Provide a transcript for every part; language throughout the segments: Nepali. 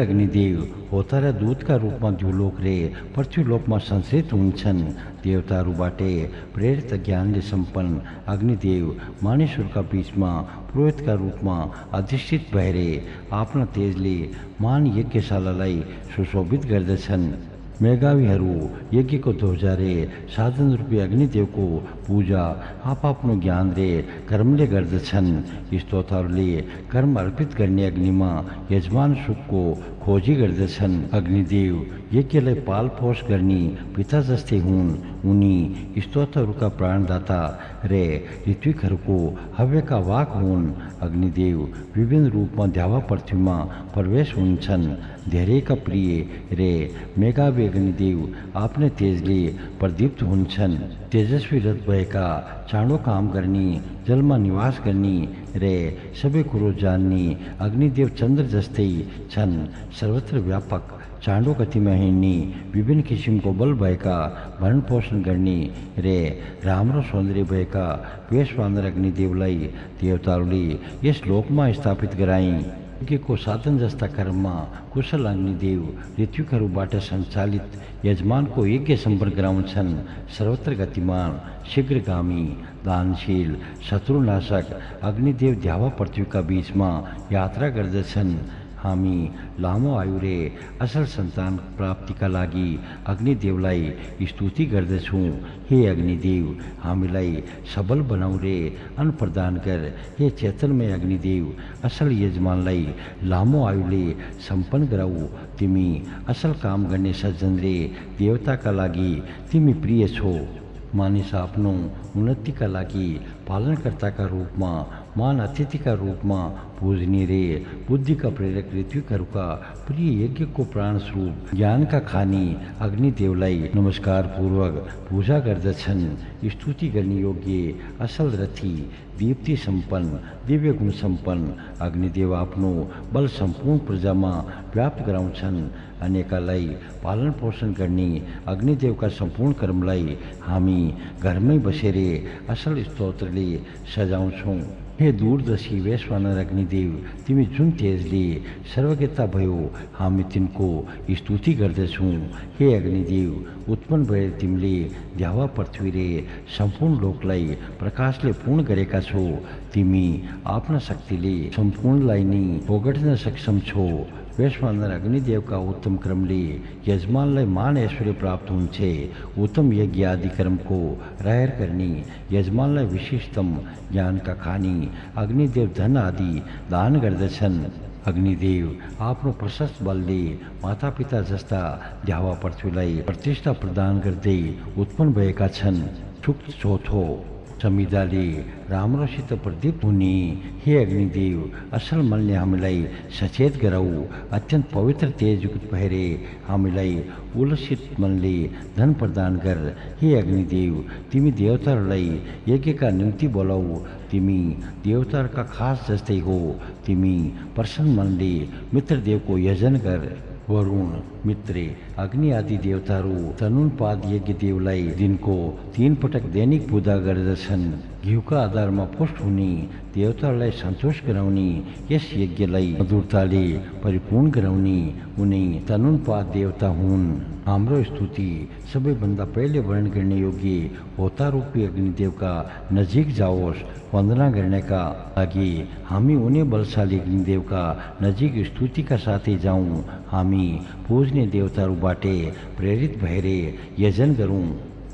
अग्निदेव होता र दूतका रूपमा द्युलोक रे पृथ्वीलोकमा संश्रित हुन्छन्। देवताहरूबाटे प्रेरित ज्ञानले सम्पन्न अग्निदेव मानिसहरूका बीचमा पुरोहितका रूपमा अधिष्ठित भएर आफ्ना तेजले महान यज्ञशालालाई सुशोभित गर्दछन्। मेघावीहरू यज्ञको ध्वजा रे साधन रूपी अग्निदेवको पूजा आफ्नो ज्ञान रे कर्मले गर्दछन्। स्तोत्रहरूले कर्म अर्पित गर्ने अग्निमा यजमान सुखको खोजी गर्दछन्। अग्निदेव यज्ञलाई पालपोष गर्ने पिता जस्तै हुन्। उनी स्तोत्रहरूका प्राणदाता रे ऋत्विकहरूको हव्यका वाक हुन्। अग्निदेव विभिन्न रूपमा द्यावा पृथ्वीमा प्रवेश हुन्छन्। धेरैका प्रिय रे मेघावी अग्निदेव आफ्नै तेजले प्रदीप्त हुन्छन्। तेजस्वी रथ भएका चाँडो काम गर्ने जलमा निवास गर्ने रे सबै कुरो जान्ने अग्निदेव चन्द्र जस्तै छन्। सर्वत्र व्यापक चाँडो गतिमा हिँड्ने विभिन्न किसिमको बल भएका भरण पोषण गर्ने रे राम्रो सौन्दर्य भएका वेशवानर अग्निदेवलाई देवताहरूले यस लोकमा स्थापित गराए। यज्ञको साधन जस्ता कर्ममा कुशल अग्निदेव ऋत्विकहरूबाट सञ्चालित यजमानको यज्ञ सम्पन्न गराउँछन्। सर्वत्र गतिमान शीघ्रगामी दानशील शत्रुनाशक अग्निदेव द्यावा पृथ्वीका बीचमा यात्रा गर्दछन्। हामी लामो आयु रे असल सन्तान प्राप्तिका लागि अग्निदेवलाई स्तुति गर्दछौँ। हे अग्निदेव, हामीलाई सबल बनाऊ रे अन्न प्रदान कर। हे चेतनमय अग्निदेव, असल यजमानलाई लामो आयुले सम्पन्न गराऊ। तिमी असल काम गर्ने सज्जन रे देवताका लागि तिमी प्रिय छौ। मानिस आफ्नो उन्नतिका लागि पालनकर्ताका रूपमा महान अतिथिका रूपमा पूजनीय रे बुद्धिका प्रेरक ऋत्विकहरूका प्रिय यज्ञको प्राण स्वरूप ज्ञानका खानी अग्निदेवलाई नमस्कार पूर्वक पूजा गर्दछन्। स्तुति गर्ने योग्य असल रथी दीप्ति सम्पन्न दिव्य गुण सम्पन्न अग्निदेव आफ्नो बल सम्पूर्ण प्रजामा व्याप्त गराउँछन्। अनेकालाई पालन पोषण गर्ने अग्निदेवका सम्पूर्ण कर्मलाई हामी घरमै बसेर असल स्तोत्रले सजाउँछौँ। हे दूरदर्शी वेशवानर अग्निदेव, तिमी जुन तेजले सर्वज्ञता भयो हामी तिनको स्तुति गर्दछौँ। हे अग्निदेव, उत्पन्न भएर तिमीले द्यावा पृथ्वी रे सम्पूर्ण लोकलाई प्रकाशले पूर्ण गरेका छौ। तिमी आफ्ना शक्तिले सम्पूर्णलाई नै ओगट्न सक्षम छौ। वेशवानर अग्निदेवका उत्तम क्रमले यजमानलाई मान ऐश्वर्य प्राप्त हुन्छ। उत्तम यज्ञ आदि कर्मको रायर गर्ने यजमानलाई विशेषतम ज्ञानका खानी अग्निदेव धन आदि दान गर्दछन्। अग्निदेव आफ्नो प्रशस्त बलले मातापिता जस्ता द्यावा पृथ्वीलाई प्रतिष्ठा प्रदान गर्दै उत्पन्न भएका छन्। सुक्त चौथो समिधाले राम्रोसित प्रदीप्त हुने हे अग्निदेव, असल मनले हामीलाई सचेत गराऊ। अत्यन्त पवित्र तेजयुक्त भएर हामीलाई उल्लसित मनले धन प्रदान गर। हे अग्निदेव, तिमी देवताहरूलाई यज्ञका निम्ति बोलाऊ। तिमी देवताहरूका खास जस्तै हो। तिमी प्रसन्न मनले मित्रदेवको यजन गर। वरुण, मित्र, अग्नि आदि देवताहरू तनुनपाद यज्ञ देवलाई दिनको 3 पटक दैनिक पूजा गर्दछन्। घिउका आधारमा पुष्ट हुने देवताहरूलाई सन्तोष गराउने यस यज्ञलाई मधुरताले परिपूर्ण गराउने उनी तनुनपाद देवता हुन्। हाम्रो स्तुति सबैभन्दा पहिले वर्णन गर्ने योग्य होता रूपी अग्निदेवका नजिक जाओस्। वन्दना गर्नका लागि हामी उनी बलशाली अग्निदेवका नजिक स्तुतिका साथै जाउँ। हामी पूजनीय देवताहरूबाट प्रेरित भएर यजन गरौँ।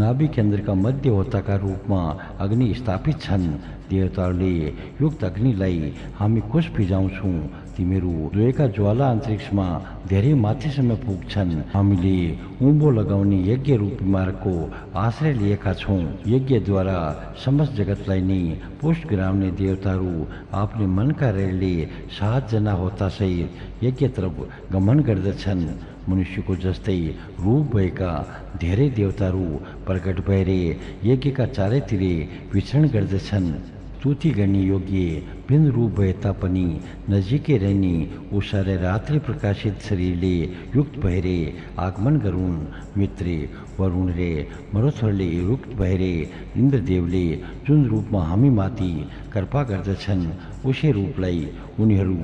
नाभि केन्द्रका मध्य होताका रूपमा अग्नि स्थापित छन्। देवताहरूले युक्त अग्निलाई हामी कुश फिजाउँछौँ। तिमीहरू दुवैका ज्वाला अन्तरिक्षमा धेरै माथिसम्म पुग्छन्। हामीले उँभो लगाउने यज्ञ रूपी मार्गको आश्रय लिएका छौँ। यज्ञद्वारा समस्त जगतलाई नै पुष्ट गराउने देवताहरू आफ्नै मनका रेलले 7 जना होतासहित यज्ञतर्फ गमन गर्दछन्। मनुष्यको जस्तै रूप भएका धेरै देवताहरू प्रकट भएर यज्ञका चारैतिर विचरण गर्दछन्। स्तुति गर्ने योग्य भिन्न रूप भए तापनि नजिकै रहने उषा र रात्रि प्रकाशित शरीरले युक्त भएर आगमन गरून्। मित्र, वरुण रे मरुथहरूले युक्त भएर इन्द्रदेवले जुन रूपमा हामीमाथि कृपा गर्दछन् उसै रूपलाई उनीहरू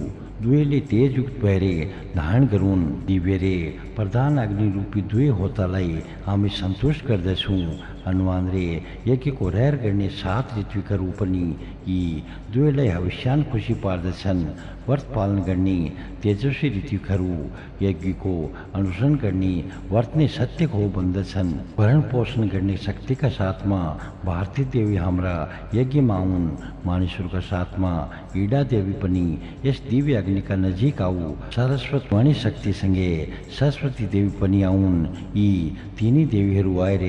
दुएले तेजयुक्त भएर धारण गरून्। दिव्य रे प्रधान अग्निरूपी दुई होतालाई हामी सन्तुष्ट गर्दछौँ। हनुमान रे यज्ञको रहर गर्ने 7 ऋत्विकहरू पनि यी दुवैलाई हविष्यान खुसी पार्दछन्। व्रत पालन गर्ने तेजस्वी ऋत्विकहरू यज्ञको अनुसरण गर्ने व्रत नै सत्यको हो भन्दछन्। भरण पोषण गर्ने शक्तिका साथमा भारती देवी हाम्रा यज्ञमा आउन्। मानिसहरूका साथमा ईडा देवी पनि यस दिव्य अग्निका नजिक आऊ। सरस्वत वाणी शक्तिसँगै सरस्वती देवी पनि आउन्। यी तिनी देवीहरू आएर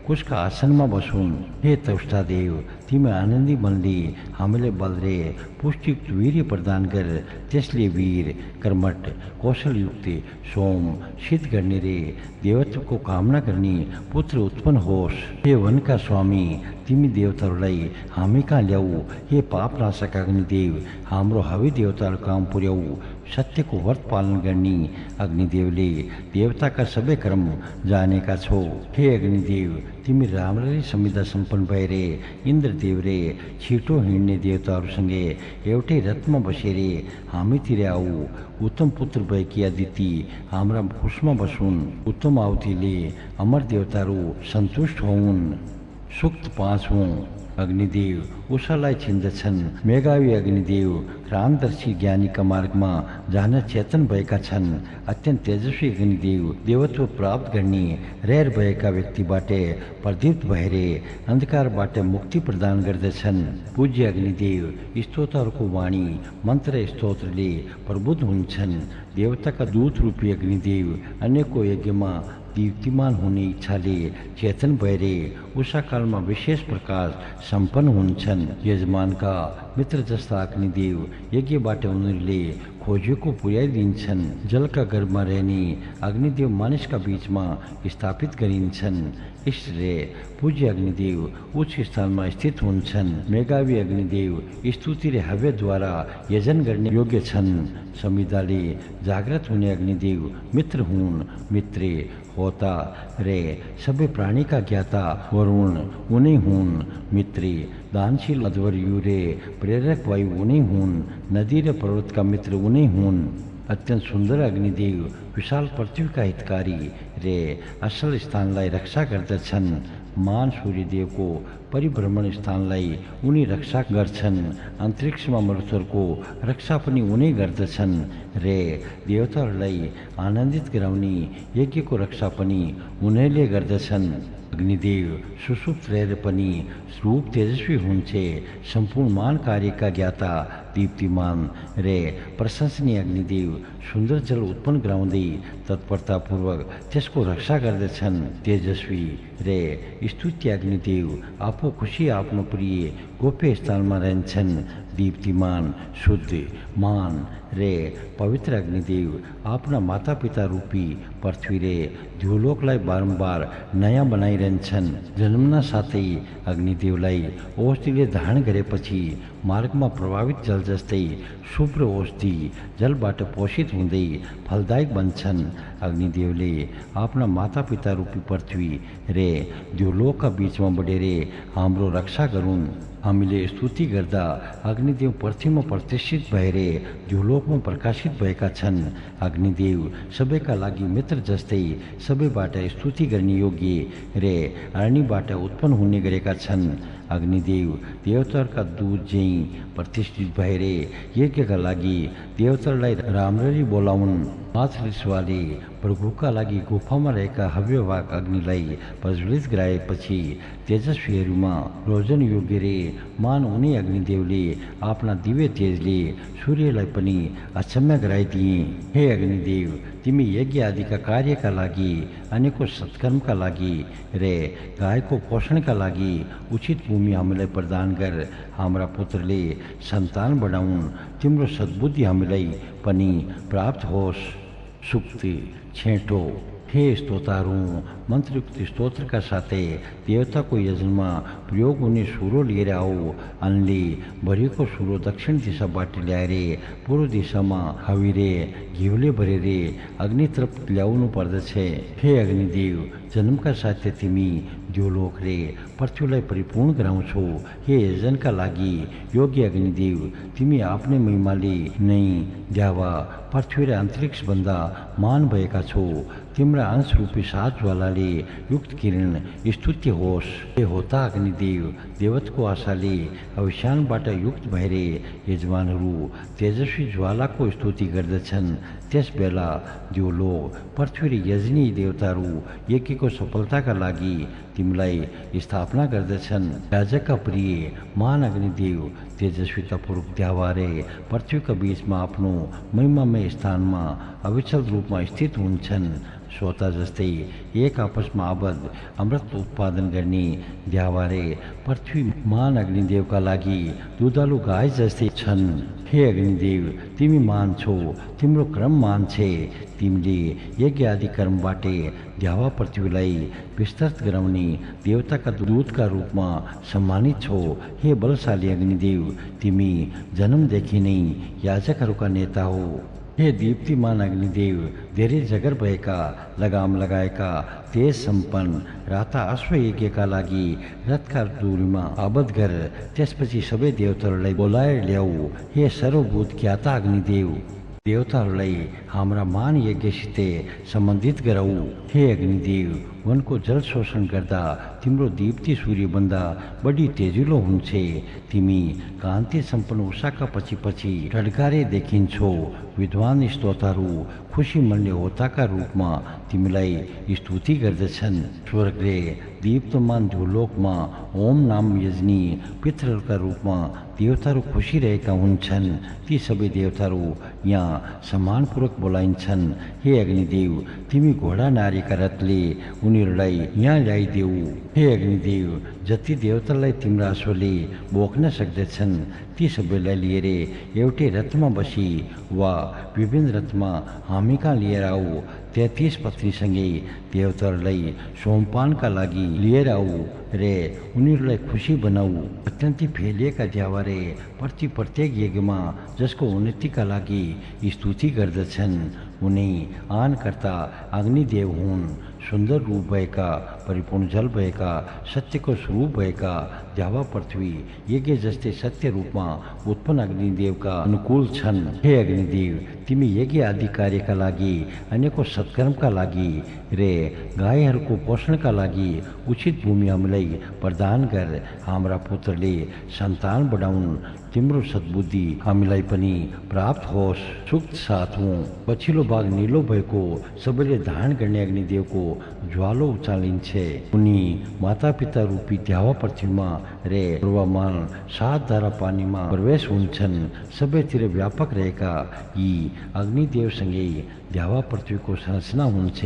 कुशका आसनमा बसुन्। हे तौष्टा देव, तिमी आनन्दी मनले हामीलाई बल रे पुष्टियुक्त वीर्य प्रदान गर। त्यसले वीर कर्मठ कौशलयुक्त सोम सिद्ध गर्ने रे देवत्वको कामना गर्ने पुत्र उत्पन्न होस्। हे वनका स्वामी, तिमी देवताहरूलाई हामी कहाँ ल्याऊ। हे पापनाशक अग्निदेव, हाम्रो हवि देवताहरू काम पुर्याऊ। सत्यको व्रत पालन गर्ने अग्निदेवले देवताका सबै कर्म जानेका छौ। हे अग्निदेव, तिमी राम्ररी संविदा सम्पन्न भएर इन्द्रदेव रे छिटो हिँड्ने देवताहरूसँगै एउटै रथमा बसेर हामीतिर आऊ। उत्तम पुत्र भएकी अदिति हाम्रा खुसमा बसुन्। उत्तम आहुतिले अमर देवताहरू सन्तुष्ट होउन्। सूक्त 5 अग्निदेव उषालाई छिन्दछन्। मेघावी अग्निदेव रामदर्शी ज्ञानीका मार्गमा जान चेतन भएका छन्। अत्यन्त तेजस्वी अग्निदेव देवत्व प्राप्त गर्ने रहर भएका व्यक्तिबाट प्रदीप्त भएर अन्धकारबाट मुक्ति प्रदान गर्दछन्। पूज्य अग्निदेव स्तोत्रहरूको वाणी मन्त्र स्तोत्रले प्रबुद्ध हुन्छन्। देवताका दूत रूपी अग्निदेव अन्यको यज्ञमा दीप्तिमान हुने इच्छाले चेतन भएर उषाकालमा विशेष प्रकाश सम्पन्न हुन्छन्। यजमानका मित्र जस्ता अग्निदेव यज्ञबाट उनीहरूले खोजेको पुर्याइदिन्छन्। जलका गर्भमा रहने अग्निदेव मानिसका बीचमा स्थापित गरिन्छन्। इसले पूज्य अग्निदेव उच्च स्थानमा स्थित हुन्छन्। मेघावी अग्निदेव स्तुति र हव्यद्वारा यजन गर्ने योग्य छन्। संविदाले जागृत हुने अग्निदेव मित्र हुन्। मित्रे होता रे सबै प्राणीका ज्ञाता वरुण उनै हुन्। मित्रे दानशील अध्वर्यु रे प्रेरक वायु उनै हुन्। नदी र पर्वतका मित्र उनै हुन्। अत्यंत सुन्दर अग्निदेव विशाल पृथ्वीका हितकारी रे असल स्थानलाई रक्षा गर्दछन्। मान सूर्यदेवको परिभ्रमण स्थानलाई उनी रक्षा गर्छन्। अन्तरिक्षमा मरुतहरूको रक्षा पनि उनी गर्दछन् रे देवताहरूलाई आनन्दित गराउने यज्ञको रक्षा पनि उनीहरूले गर्दछन्। अग्निदेव सुसुप्त रहेर पनि रूप तेजस्वी हुन्छे। सम्पूर्ण मान कार्यका ज्ञाता दीप्तिमान रे प्रशंसनीय अग्निदेव सुन्दर जल उत्पन्न गराउँदै तत्परतापूर्वक त्यसको रक्षा गर्दछन्। तेजस्वी रे स्तुत्य अग्निदेव आफू खुसी आफ्नो प्रिय गोप्य स्थानमा रहन्छन्। दीप्तिमान शुद्ध मान रे पवित्र अग्निदेव आफ्ना मातापिता रूपी पृथ्वी रे ध्युलोकलाई बारम्बार नयाँ बनाइरहन्छन्। जन्मना साथै अग्निदेवलाई औषधिले धारण गरेपछि मार्गमा प्रभावित जल जस्तै शुभ्र औषधि जलबाट पोषित हुँदै फलदायक बन्छन्। अग्निदेवले आफ्ना मातापिता रूपी पृथ्वी रे ध्युलोकका बीचमा बढेर हाम्रो रक्षा गरून्। हामीले स्तुति गर्दा अग्निदेव पृथ्वीमा प्रतिष्ठित भएर ध्युलोकमा प्रकाशित भएका छन्। अग्निदेव सबैका लागि मित्र जस्तै सबैबाट स्तुति गर्ने योग्य रे अरणीबाट उत्पन्न हुने गरेका छन्। अग्निदेव देवताहरूका दूत झैँ प्रतिष्ठित भएर यज्ञका लागि देवताहरूलाई राम्ररी बोलाउन्। मातृश्वाले प्रभुका लागि गुफामा रहेका हव्यवाक अग्निलाई प्रज्वलित गराएपछि तेजस्वीहरूमा रोजन योग्य रे मान हुने अग्निदेवले आफ्ना दिव्य तेजले सूर्यलाई पनि अक्षम्य गराइदिए। हे अग्निदेव, तिमी यज्ञ आदिका कार्यका लागि अनेकौं सत्कर्मका लागि रे गायको पोषणका लागि उचित भूमि हामीलाई प्रदान गर। हाम्रा पुत्रले सन्तान बढाउन्। तिम्रो सद्बुद्धि हामीलाई पनि प्राप्त होस्। सुक्ति 6 हे સ્તોતારું મંત્રયુક્ત સ્તોત્રકા સાથે દેવતા को यजનમાં પ્રયોગ ઉને સૂરો लिएर આવો અનલી ભર્યો સૂરો દક્ષિણ દિશા બાटे ल्याएर પૂર્વ દિશામાં હવીરે ઘીવલે ભરેરે અગ્નિ તરફ ल्याउनु पर्दछ। हे अग्निदेव जन्मका साथै तिमी द्योलोक रे पृथ्वीलाई परिपूर्ण गराउँछौ। हे यजनका लागि योग्य अग्निदेव तिमी आफ्नै महिमाले नै द्यावा पृथ्वी र अन्तरिक्ष भन्दा मान भएका छौ। तिम्रा अंश रूपी सात ज्वालाले युक्त किरण स्तुत्य होस्। हे होता अग्निदेव देवतको आशाले अवसानबाट युक्त भएर यजमानहरू तेजस्वी ज्वालाको स्तुति गर्दछन्। त्यस बेला द्योलोक पृथ्वी र यजनी देवताहरू यज्ञको सफलताका लागि तिमीलाई स्थापना गर्दछन्। राजाका प्रिय महान अग्निदेव तेजस्वी तपरूप द्यावारे पृथ्वीका बीचमा आफ्नो महिमामय स्थानमा अविचल रूपमा स्थित हुन्छन्। स्वता जस्तै एक आपसमा आबद्ध अमृत उत्पादन गर्ने द्यावारे पृथ्वी महान अग्निदेवका लागि दुधालु गाई जस्तै छन्। हे अग्निदेव तिमी मान छौ, तिम्रो क्रम मान छे। तिमीले यज्ञ आदि कर्मबाटे द्यावा पृथ्वीलाई विस्तृत गराउने देवताका दूतका रूपमा सम्मानित छौ। हे बलशाली अग्निदेव तिमी जन्मदेखि नै याजकहरूका नेता हो। हे दीप्तिमान अग्निदेव धेरै जगर भएका लगाम लगाएका तेज सम्पन्न राता अश्व यज्ञका लागि रथका दूरीमा आबद्ध गर। त्यसपछि सबै देवताहरूलाई बोलाएर ल्याऊ। हे सर्वभूत ज्ञाता अग्निदेव देवताहरूलाई हाम्रा मान यज्ञसित सम्बन्धित गराऊ। हे अग्निदेव वनको जल शोषण गर्दा तिम्रो दीप्ति सूर्यभन्दा बढी तेजिलो हुन्छ। तिमी कान्ति सम्पन्न उषाका पछि पछि टड्कारे देखिन्छौ। विद्वान स्तोताहरू खुसी मनले होताका रूपमा तिमीलाई स्तुति गर्दछन्। स्वर्ग रे दीप्तमान द्योलोकमा ओम नाम यजनी पितृहरूका रूपमा देवताहरू खुसी रहेका हुन्छन्। ती सबै देवताहरू यहाँ सम्मानपूर्वक बोलाइन्छन्। हे अग्निदेव तिमी घोडा नारीका रथले उनीहरूलाई यहाँ ल्याइदेऊ। हे अग्निदेव जति देवतालाई तिम्रा अश्वले बोक्न सक्दछन् ती सबैलाई लिएर एउटै रथमा बसी वा विभिन्न रथमा हामी कहाँ लिएर आऊ। 33 पत्नीसँगै देवताहरूलाई सोमपानका लागि लिएर आऊ रे उनीहरूलाई खुसी बनाऊ। अत्यन्तै फैलिएका द्यावारे प्रत्येक यज्ञमा जसको उन्नतिका लागि स्तुति गर्दछन् उनी आनकर्ता अग्निदेव हुन्। सुन्दर रूप भएका परिपूर्ण जल भएका सत्यको स्वरूप भएका द्यावा पृथ्वी यज्ञ जस्तै सत्य रूपमा उत्पन्न अग्निदेवका अनुकूल छन्। हे अग्निदेव तिमी यज्ञ आदि कार्यका लागि अनेकौं सत्कर्मका लागि रे गाईहरूको पोषणका लागि उचित भूमि हामीलाई प्रदान गर। हाम्रा पुत्रले सन्तान बढाउन्। तिम्रो सद्बुद्धि हामीलाई पनि प्राप्त होस्। सुक्त साथौं पछिल्लो भाग निलो भएको सबैले धारण गर्ने अग्निदेवको ज्वालो उचालिन्छ। उनी मातापिता रूपी द्यावा पृथ्वीमा रे पूर्वमान 7 धारा पानीमा प्रवेश हुन्छन्। सबैतिर व्यापक रहेका यी अग्निदेवसँगै द्यावा पृथ्वीको संरचना हुन्छ।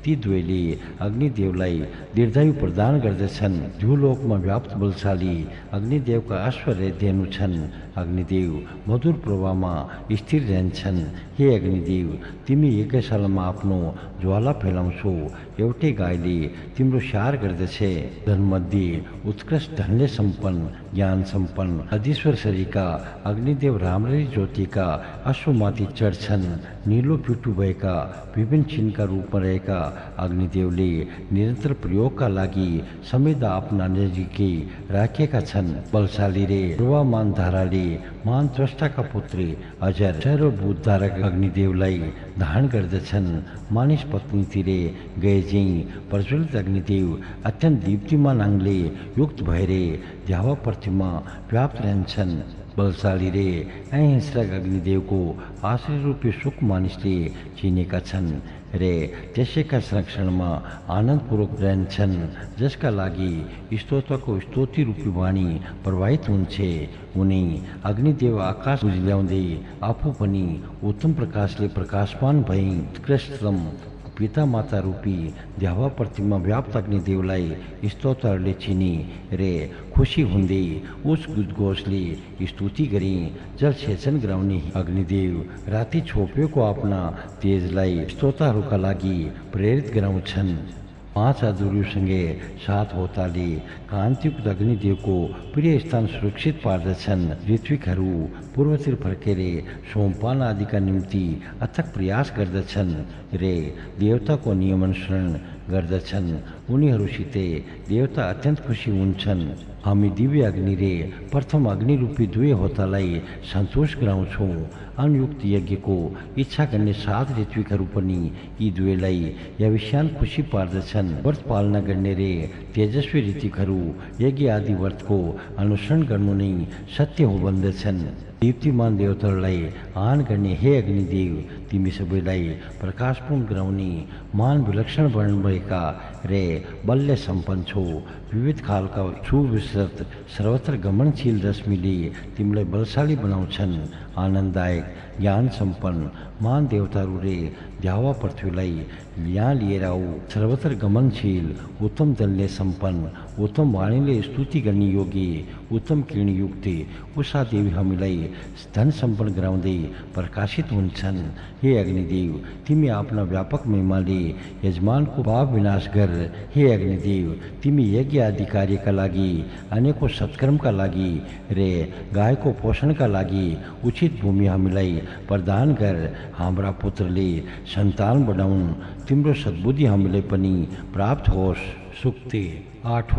ती दुवैले अग्निदेवलाई दीर्घायु प्रदान गर्दछन्। द्युलोकमा व्याप्त बलशाली अग्निदेवका अश्व र धेनु छन्। अग्निदेव मधुर प्रवाहमा स्थिर रहन्छन्। हे अग्निदेव तिमी यज्ञशालामा आफ्नो ज्वाला फैलाउँछौ। एउटै गाईले तिम्रो स्याहार गर्दछ। धनमध्ये उत्कृष्ट धनले सम्पन्न ज्ञान सम्पन्न अधीश्वर शरीरका अग्निदेव राम्ररी ज्योतिका अश्वमाथि चढ्छन्। निलो पिटु भएका विभिन्न चिन्हका रूपमा रहेका अग्निदेवले निरन्तर प्रयोगका लागि समेत आफ्ना नजिकै राखेका छन्। बलशाली रे पूर्वमान धाराले महान त्वष्टाका पुत्री अजर सर्वभूत धारक अग्निदेवलाई धारण गर्दछन्। मानिस पत्नीतिर गए चाहिँ प्रज्वलित अग्निदेव अत्यन्त दीप्तिमान अङ्गले युक्त भएर द्यावा पृथ्वीमा व्याप्त रहन्छन्। बलशाली रे अहिंसक अग्निदेवको आश्रय रूपी सुख मानिसले चिनेका छन् रे त्यसैका संरक्षणमा आनन्दपूर्वक रहन्छन्। जसका लागि स्तोत्रको स्तुति रूपी वाणी प्रवाहित हुन्छ। उनी अग्निदेव आकाश उज्याउँदै आफू पनि उत्तम प्रकाशले प्रकाशमान भई उत्कृष्टतम पिता माता रूपी द्यावा प्रतिमा व्याप्त अग्निदेवलाई स्तोत्रले चिनी रे खुसी हुँदै उस उद्घोषले स्तुति गरी जल सेचन गराउने अग्निदेव राति छोपेको आफ्ना तेजलाई स्तोत्रहरूका लागि प्रेरित गराउँछन्। 5 अधुरीसँगै 7 होताले कान्तियुक्त अग्निदेवको प्रिय स्थान सुरक्षित पार्दछन्। ऋत्विकहरू पूर्वतिर फर्केर सोमपान आदिका निम्ति अथक प्रयास गर्दछन् रे देवताको नियमअनुसरण गर्दछन्। उनीहरूसित देवता अत्यन्त खुसी हुन्छन्। हामी दिव्य अग्नि रे प्रथम अग्निरूपी दुवै होतालाई सन्तोष गराउँछौँ। अनुयुक्त यज्ञको इच्छा गर्ने 7 ऋत्विकहरू पनि यी दुवैलाई यविष्यान खुसी पार्दछन्। व्रत पालना गर्ने रे तेजस्वी ऋत्विकहरू यज्ञ आदि व्रतको अनुसरण गर्नु नै सत्य हो भन्दछन्। दीप्तिमान देवताहरूलाई आह्वान गर्ने हे अग्निदेव, तिमी सबैलाई प्रकाशपूर्ण गराउने मान विलक्षण वर्ण भएका रे बल्य सम्पन्न छौ। विविध खालका सुविस्तृत सर्वत्र गमनशील रश्मिले तिमीलाई बलशाली बनाउँछन्। आनन्ददायक ज्ञान सम्पन्न मान देवताहरू रे द्यावा पृथ्वीलाई यहाँ लिएर आऊ। सर्वत्र गमनशील उत्तम दलले सम्पन्न उत्तम वाणीले स्तुति गर्ने योगी उत्तम किरणयुक्त उषा देवी हामीलाई धन सम्पन्न गराउँदै प्रकाशित हुन्छन्। हे अग्निदेव, तिमी आफ्ना व्यापक महिमाले यजमानको पाप विनाश गर। हे अग्निदेव, तिमी यज्ञ आदि कार्यका लागि अनेकौं सत्कर्मका लागि रे गायको पोषणका लागि उचित भूमि हामीलाई प्रदान गर। हाम्रा पुत्रले सन्तान बनाउन्, तिम्रो सद्बुद्धि हामीलाई पनि प्राप्त होस्। सुक्ति 8।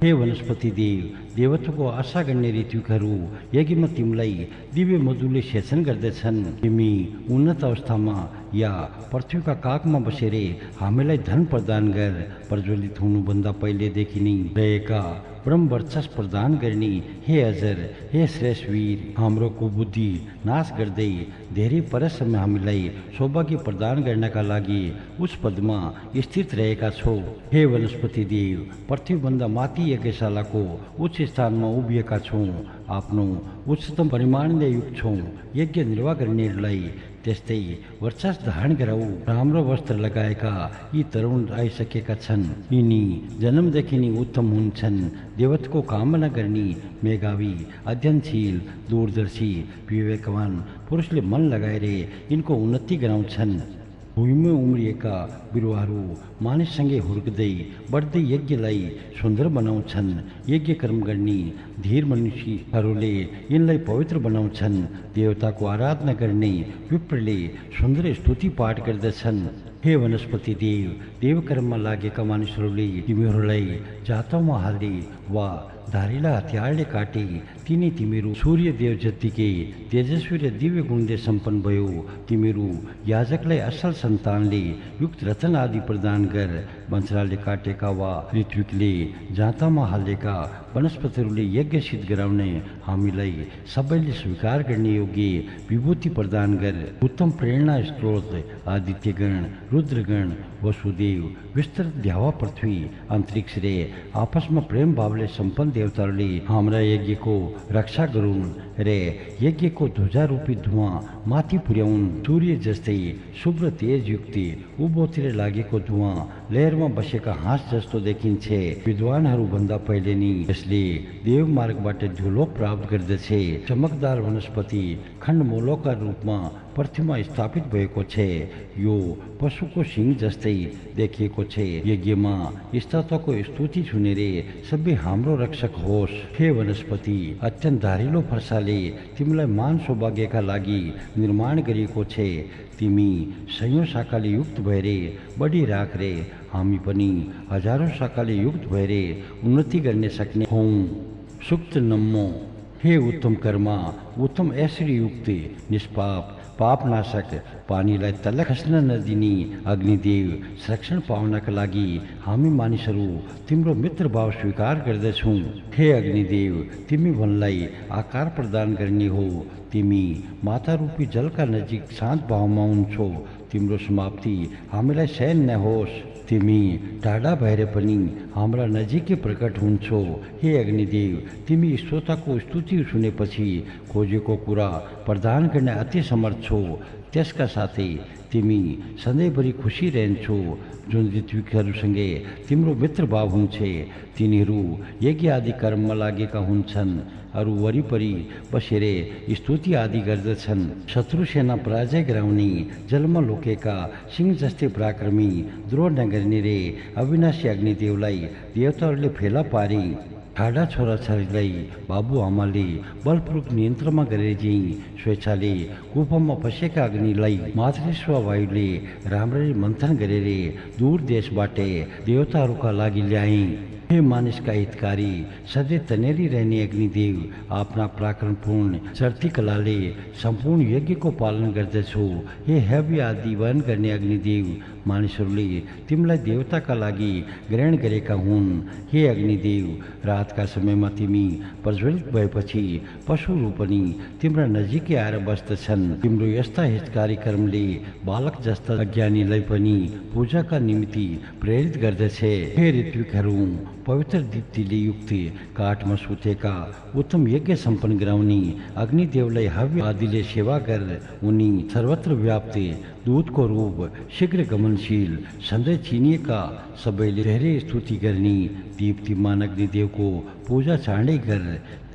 हे वनस्पति देव, देवत्वको आशा गर्ने ऋत्विकहरू यज्ञमा तिमीलाई दिव्य मधुले सेचन गर्दछन्। तिमी उन्नत अवस्थामा या पृथ्वीका काखमा बसेर हामीलाई धन प्रदान गर। प्रज्वलित हुनुभन्दा पहिलेदेखि नै रहेका ब्रह्म वर्चस्व प्रदान गर्ने हे अजर, हे श्रेष्ठ वीर, हाम्रो कुबुद्धि नाश गर्दै धेरै परसम्म हामीलाई सौभाग्य प्रदान गर्नका लागि उस पदमा स्थित रहेका छौ। हे वनस्पति देव, पृथ्वीभन्दा माथि यज्ञशालाको उच्च स्थानमा उभिएका छौँ। आफ्नो उच्चतम परिमाणले युक्त छौँ। यज्ञ निर्वाह गर्नेहरूलाई त्यस्तै वर्चस्व धारण गराऊ। राम्रो वस्त्र लगाएका यी तरुण आइसकेका छन्। यिनी जन्मदेखि नै उत्तम हुन्छन्। देवत्वको कामना गर्ने मेघावी अध्ययनशील दूरदर्शी विवेकवान पुरुषले मन लगाएर यिनको उन्नति गराउँछन्। भूमिमा उम्रिएका बिरुवाहरू मानिससँगै हुर्कदै बढ्दै यज्ञलाई सुन्दर बनाउँछन्। यज्ञ कर्म गर्ने धीर मनुष्यहरूले यिनलाई पवित्र बनाउँछन्। देवताको आराधना गर्ने विप्रले सुन्दर स्तुति पाठ गर्दछन्। हे वनस्पति देव, देवकर्ममा लागेका मानिसहरूले तिमीहरूलाई जातौँमा हाले वा धारिला हतियारले काटे तिनी तिमीहरू सूर्य देव जत्तिकै तेजस्वी र दिव्य गुणले सम्पन्न भयो। तिमीहरू याजकलाई असल सन्तानले युक्त रतन आदि प्रदान गर। वंशराले काटेका वा ऋत्विकले जाँतामा हालेका वनस्पतिहरूले यज्ञ सिद्ध गराउने हामीलाई सबैले स्वीकार गर्ने योग्य विभूति प्रदान गर। उत्तम प्रेरणा स्रोत आदित्यगण, रुद्रगण, वसुदेव, विस्तृत द्यावा पृथ्वी अन्तरिक्ष रे आपसमा प्रेम भावले सम्पन्न देवताहरूले हाम्रा यज्ञको रक्षा गरून् रे यज्ञको ध्वजा रूपी धुवाँ माथि पुर्याउन्। सूर्य जस्तै शुभ्र तेज युक्त उभोतिर लागेको धुवाँ लहरमा बसेका हाँस जस्तो देखिन्छ। विद्वानहरू भन्दा पहिले नै यसले देव मार्गबाट धुलो प्राप्त गर्दछ। चमकदार वनस्पति खण्डमूलका रूपमा पृथ्वीमा स्थापित भएको छ। यो पशुको सिंह जस्तै देखिएको छ। यज्ञमा स्तुतिको स्तुति सुनेर सबै हाम्रो रक्षक होस्। हे वनस्पति, अत्यन्त धारिलो फर्साले तिमीलाई मान सौभाग्यका लागि निर्माण गरिएको छ। तिमी सयौं शाखाले युक्त भएर बढी राख रे हामी पनि हजारौं शाखाले युक्त भएर उन्नति गर्न सक्ने हौं। सुक्त 9। हे उत्तम कर्मा, उत्तम ऐश्वर्ययुक्त निष्पाप पापनाशक पानीलाई तल खस्न नदिने अग्निदेव, संरक्षण पाउनका लागि हामी मानिसहरू तिम्रो मित्र भाव स्वीकार गर्दछौँ। हे अग्निदेव, तिमी वनलाई आकार प्रदान गर्ने हो। तिमी माता रूपी जलका नजिक शान्त भावमा हुन्छौ। तिम्रो समाप्ति हामीलाई सहन नहोस्। तिमी टाढा भएर पनि हाम्रा नजिकै प्रकट हुन्छौ। हे अग्निदेव, तिमी श्रोताको स्तुति सुनेपछि खोजेको कुरा प्रदान गर्न अति समर्थ छौ। त्यसका साथै तिमी सधैँभरि खुसी रहन्छौ। जुन ऋत्विकहरूसँगै तिम्रो मित्रभाव हुन्छ तिनीहरू यज्ञ आदि कर्ममा लागेका हुन्छन्। अरू वरिपरि बसेर स्तुति आदि गर्दछन्। शत्रु सेना पराजय गराउने जलमा लोकेका सिंह जस्तै पराक्रमी द्रोह नगर्ने रे अविनाशी अग्निदेवलाई देवताहरूले फेला पारे। ठाडा छोराछोरीलाई बाबुआमाले बलपूर्वक नियन्त्रणमा गरेर चाहिँ स्वेच्छाले गुफामा पसेका अग्निलाई मातृश्व वायुले राम्ररी मन्थन गरेर दूर देशबाट देवताहरूका लागि ल्याए। हे मानिसका हितकारी सधैँ तनेरी रहने अग्निदेव, आफ्ना पराक्रमपूर्ण चर्ती कलाले सम्पूर्ण यज्ञको पालन गर्दछौ। हे हव्य आदि वन गर्ने अग्निदेव, मानिसहरूले तिमीलाई देवताका लागि ग्रहण गरेका हुन्। हे अग्निदेव, रातका समयमा तिमी प्रज्वलित भएपछि पशुहरू पनि तिम्रा नजिकै आएर बस्दछन्। तिम्रो यस्ता हितकारी कर्मले बालक जस्ता अज्ञानीलाई पनि पूजाका निम्ति प्रेरित गर्दछ। हे ऋत्विकहरू, पवित्र दीप्तिले युक्त काठमा सुतेका उत्तम यज्ञ सम्पन्न गराउने अग्निदेवलाई हव्य आदिले सेवा गर। उनी सर्वत्र व्याप्त दूतको रूप, शीघ्र गमनशील, सधैँ चिनिएका, सबैले धेरै स्तुति गर्ने दीप्तिमान अग्निदेवको पूजा चाँडै गर।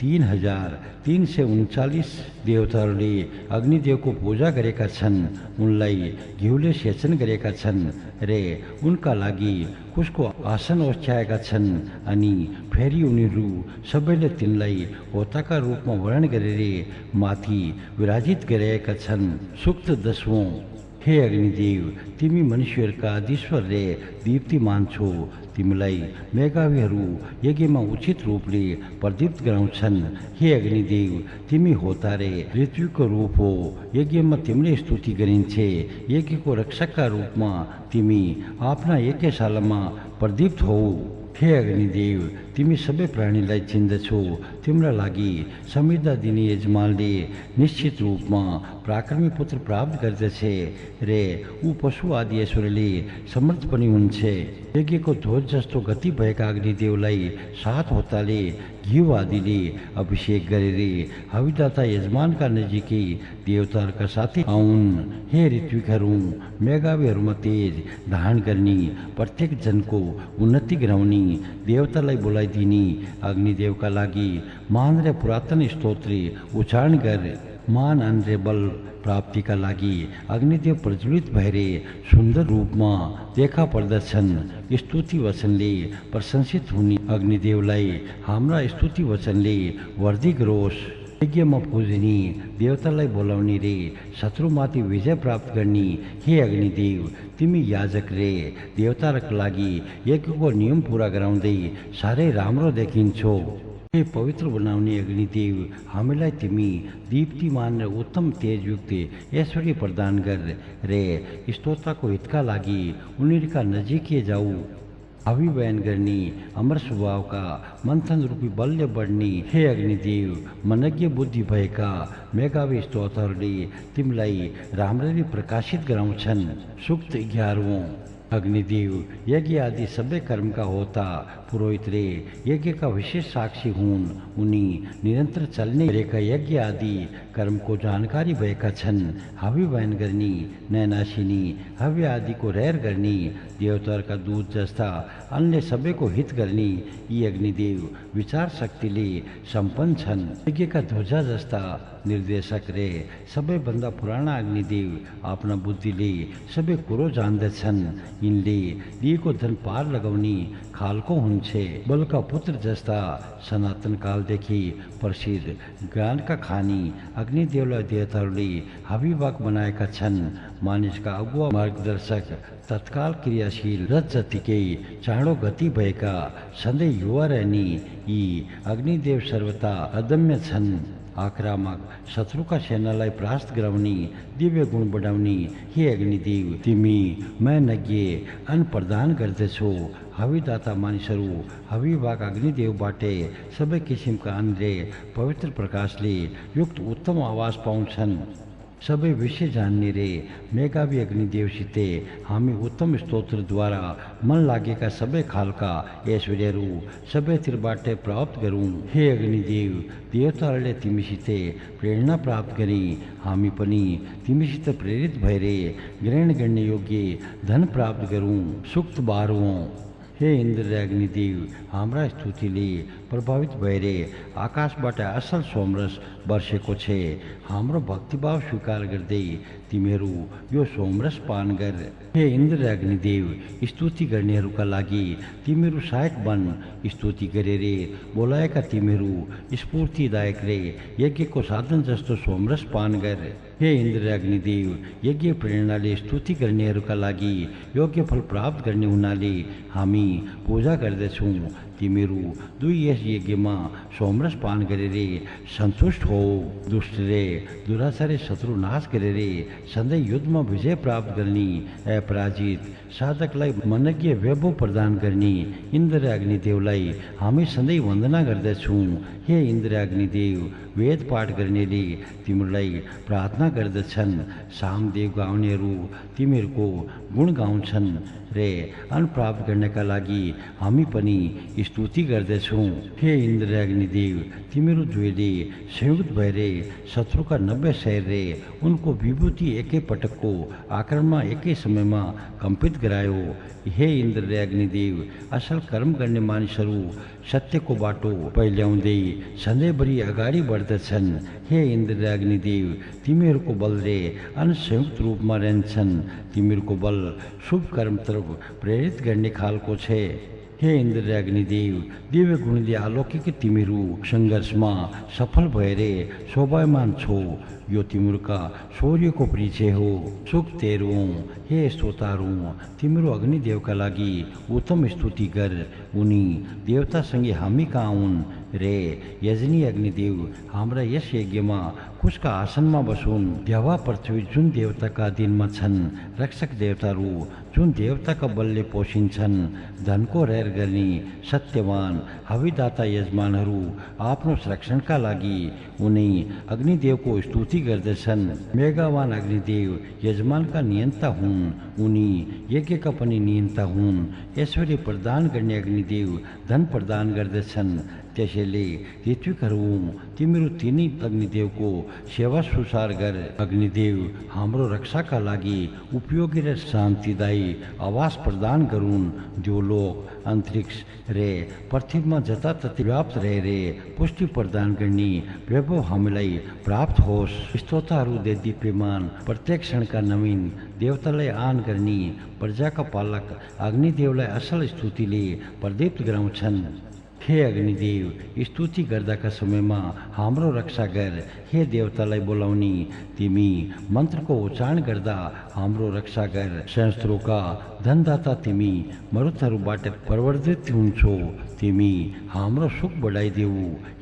3339 देवताहरूले अग्निदेवको पूजा गरेका छन्, उनलाई घिउले सेचन गरेका छन् र उनका लागि कुशको आसन ओछ्याएका छन्। अनि फेरि उनीहरू सबैले तिनलाई होताका रूपमा वर्णन गरेर माथि विराजित गराएका छन्। सूक्त 10। हे अग्निदेव, तिमी मनुष्यहरूका अधीश्वर रे दीप्तिमान छौ। तिमीलाई मेघावीहरू यज्ञमा उचित रूपले प्रदीप्त गराउँछन्। हे अग्निदेव, तिमी होता रे ऋत्विको रूप हो। यज्ञमा तिमीले स्तुति गरिन्छ। यज्ञको रक्षकका रूपमा तिमी आफ्ना यज्ञशालामा प्रदीप्त हौ। हे अग्निदेव, तिमी सबै प्राणीलाई चिन्दछौ। तिम्रा लागि संविदा दिने यजमानले निश्चित रूपमा पराक्रमी पुत्र प्राप्त गर्दछ रे ऊ पशु आदि ईश्वरले समर्थ पनि हुन्छ। यज्ञको ध्वज जस्तो गति भएका अग्निदेवलाई 7 होताले घिउ आदिले अभिषेक गरेर हविदाता यजमानका नजिकै देवताहरूका साथै आउन्। हे ऋत्विकहरू, मेघावीहरूमा तेज धारण गर्ने, प्रत्येक जनको उन्नति गराउने, देवतालाई बोलाइदिने अग्निदेवका लागि मान र पुरातन स्तोत्र उच्चारण गर। मान र बल प्राप्तिका लागि अग्निदेव प्रज्वलित भएर सुन्दर रूपमा देखा पर्दछन्। स्तुति वचनले प्रशंसित हुने अग्निदेवलाई हाम्रा स्तुति वचनले वर्धी गरोस्। यज्ञमा पूजनी देवतालाई बोलाउने रे शत्रुमाथि विजय प्राप्त गर्ने हे अग्निदेव, तिमी याजक रे देवताका लागि यज्ञको नियम पूरा गराउँदै साह्रै राम्रो देखिन्छौ। हे पवित्र बनाउने अग्निदेव, हामीलाई तिमी दीप्तिमान र उत्तम तेजयुक्त ऐश्वर्य प्रदान गर रे स्तोत्रको हितका लागि उनीहरूका नजिकै जाऊ। अभिबयन गर्ने अमर स्वभावका मन्थन रूपी बलले बढ्ने हे अग्निदेव, मनज्ञ बुद्धि भएका मेघावी स्तोत्रहरूले तिमीलाई राम्ररी प्रकाशित गराउँछन्। सूक्त 11। अग्निदेव यज्ञ आदि सबै कर्मका होता पुरोहित रे यज्ञका विशेष साक्षी हुन्। उनी निरन्तर चल्ने गरेका यज्ञ आदि कर्मको जानकारी भएका छन्। हविबयन गर्ने, नयनासिनी हव्य आदिको रहर गर्ने, देवताहरूका दूत जस्ता अन्य सबैको हित गर्ने यी अग्निदेव विचार शक्तिले सम्पन्न छन्। यज्ञका ध्वजा जस्ता निर्देशक रे सबैभन्दा पुराना अग्निदेव आफ्ना बुद्धिले सबै कुरो जान्दछन्। यिनले दिएको धन पार लगाउने खालको हुन्छ। बलका पुत्र जस्ता सनातन कालदेखि प्रसिद्ध ज्ञानका खानी अग्निदेवलाई देवताहरूले हविवाक बनाएका छन्। मानिसका अगुवा मार्गदर्शक, तत्काल क्रियाशील, रथ जतिकै चाँडो गति भएका, सधैँ युवा रहने यी अग्निदेव सर्वथा अदम्य छन्। आक्रामक शत्रुका सेनालाई परास्त गराउने, दिव्य गुण बढाउने हे अग्निदेव, तिमी मैनज्ञ अन्न प्रदान गर्दछौ। हविदाता मानिसहरू हविवाक अग्निदेवबाट सबै किसिमका अन्न र पवित्र प्रकाशले युक्त उत्तम आवाज पाउँछन्। सबै विषय जान्ने रे मेघावी अग्निदेवसिते हामी उत्तम स्तोत्र द्वारा मन लागेका सबै खालका ऐश्वर्यहरू सबैतिरबाट प्राप्त गरौँ। हे अग्निदेव, देवताहरूले तिमीसित प्रेरणा प्राप्त गरी हामी पनि तिमीसित प्रेरित भएर ग्रहण गर्ने योग्य धन प्राप्त गरौँ। सूक्त 12। हे इन्द्र र अग्निदेव, हाम्रा स्तुतिले प्रभावित भएर आकाशबाट असल सोमरस वर्षेको छ। हाम्रो भक्तिभाव स्वीकार गर्दै तिमीहरू यो सोमरस पान गर। हे इन्द्र र अग्निदेव, स्तुति गर्नेहरूका लागि तिमीहरू सहायक बन। स्तुति गरेर बोलाएका तिमीहरू स्फूर्तिदायक रे यज्ञको साधन जस्तो सोमरस पान गर। हे इन्द्र र अग्निदेव, यज्ञ प्रेरणाले स्तुति गर्नेहरूका लागि योग्य फल प्राप्त गर्ने हुनाले हामी पूजा गर्दछौँ। तिमीहरू दुई यस यज्ञमा सोमरस पान गरेर सन्तुष्ट हो। दुष्ट रे दुराचारी शत्रु नाश गरेर सधैँ युद्धमा विजय प्राप्त गर्ने अपराजित साधकलाई मनज्ञ वैभव प्रदान गर्ने इन्द्र र अग्निदेवलाई हामी सधैँ वन्दना गर्दछौँ। हे इन्द्र र अग्निदेव, वेद पाठ गर्नेले तिमीहरूलाई प्रार्थना गर्दछन्। सामदेव गाउनेहरू तिमीहरूको गुण गाउँछन् रे अन्न प्राप्त गर्नका लागि हामी पनि स्तुति गर्दछौँ। हे इन्द्र र अग्निदेव, तिमीहरू दुवैले संयुक्त भएर शत्रुका 90 शहर रे उनको विभूति एकै पटकको आक्रमणमा एकै समयमा कम्पित गरायो। हे इन्द्र र अग्निदेव, असल कर्म गर्ने मानिसहरू सत्यको बाटो पहिल्याउँदै सधैँभरि अगाडि बढ्दछन्। हे इन्द्र र अग्निदेव, तिमीहरूको बल रे संयुक्त रूपमा रहन्छन्। तिमीहरूको बल शुभ कर्मतर्फ प्रेरित गर्ने खालको छ। हे इन्द्र र अग्निदेव, दिव्य गुणले आलोकित तिमीहरू सङ्घर्षमा सफल भएर शोभायमान छौ। यो तिमीहरूका शौर्यको परिचय हो। सुख 13। हे श्रोताहरू, तिमीहरू अग्निदेवका लागि उत्तम स्तुति गर। उनी देवतासँगै हामी कहाँ हुन् रे। यजनी अग्निदेव हाम्रा यस यज्ञमा कुशका आसनमा बसुन्। देवा पृथ्वी जुन देवताका अधीनमा छन्, रक्षक देवताहरू जुन देवताका बलले पोषिन्छन्, धनको रहर गर्ने सत्यवान हविदाता यजमानहरू आफ्नो संरक्षणका लागि उनी अग्निदेवको स्तुति गर्दछन्। मेघावान अग्निदेव यजमानका नियन्ता हुन्। उनी यज्ञका पनि नियन्ता हुन्। ऐश्वर्य प्रदान गर्ने अग्निदेव धन प्रदान गर्दछन्। त्यसैले ऋत्विकहरू तिमीहरू तिनी अग्निदेवको सेवा सुसार गर। अग्निदेव हाम्रो रक्षाका लागि उपयोगी र शान्तिदायी आवास प्रदान गरून्। जो लोक अन्तरिक्ष रे पृथ्वीमा जताततै व्याप्त रहेर पुष्टि प्रदान गर्ने वैभव हामीलाई प्राप्त होस्। स्तोत्रहरू देदी प्रेमान प्रत्येक क्षणका नवीन देवतालाई आन गर्ने प्रजाका पालक अग्निदेवलाई असल स्तुतिले प्रदीप्त गराउँछन्। हे अग्निदेव, स्तुति गर्दाका समयमा हाम्रो रक्षा गर। हे देवतालाई बोलाउने तिमी मन्त्रको उच्चारण गर्दा हाम्रो रक्षा गर। सहस्त्रोका धनदाता तिमी मरुतहरूबाट प्रवर्धित हुन्छौ। तिमी हाम्रो सुख बढाइदेऊ।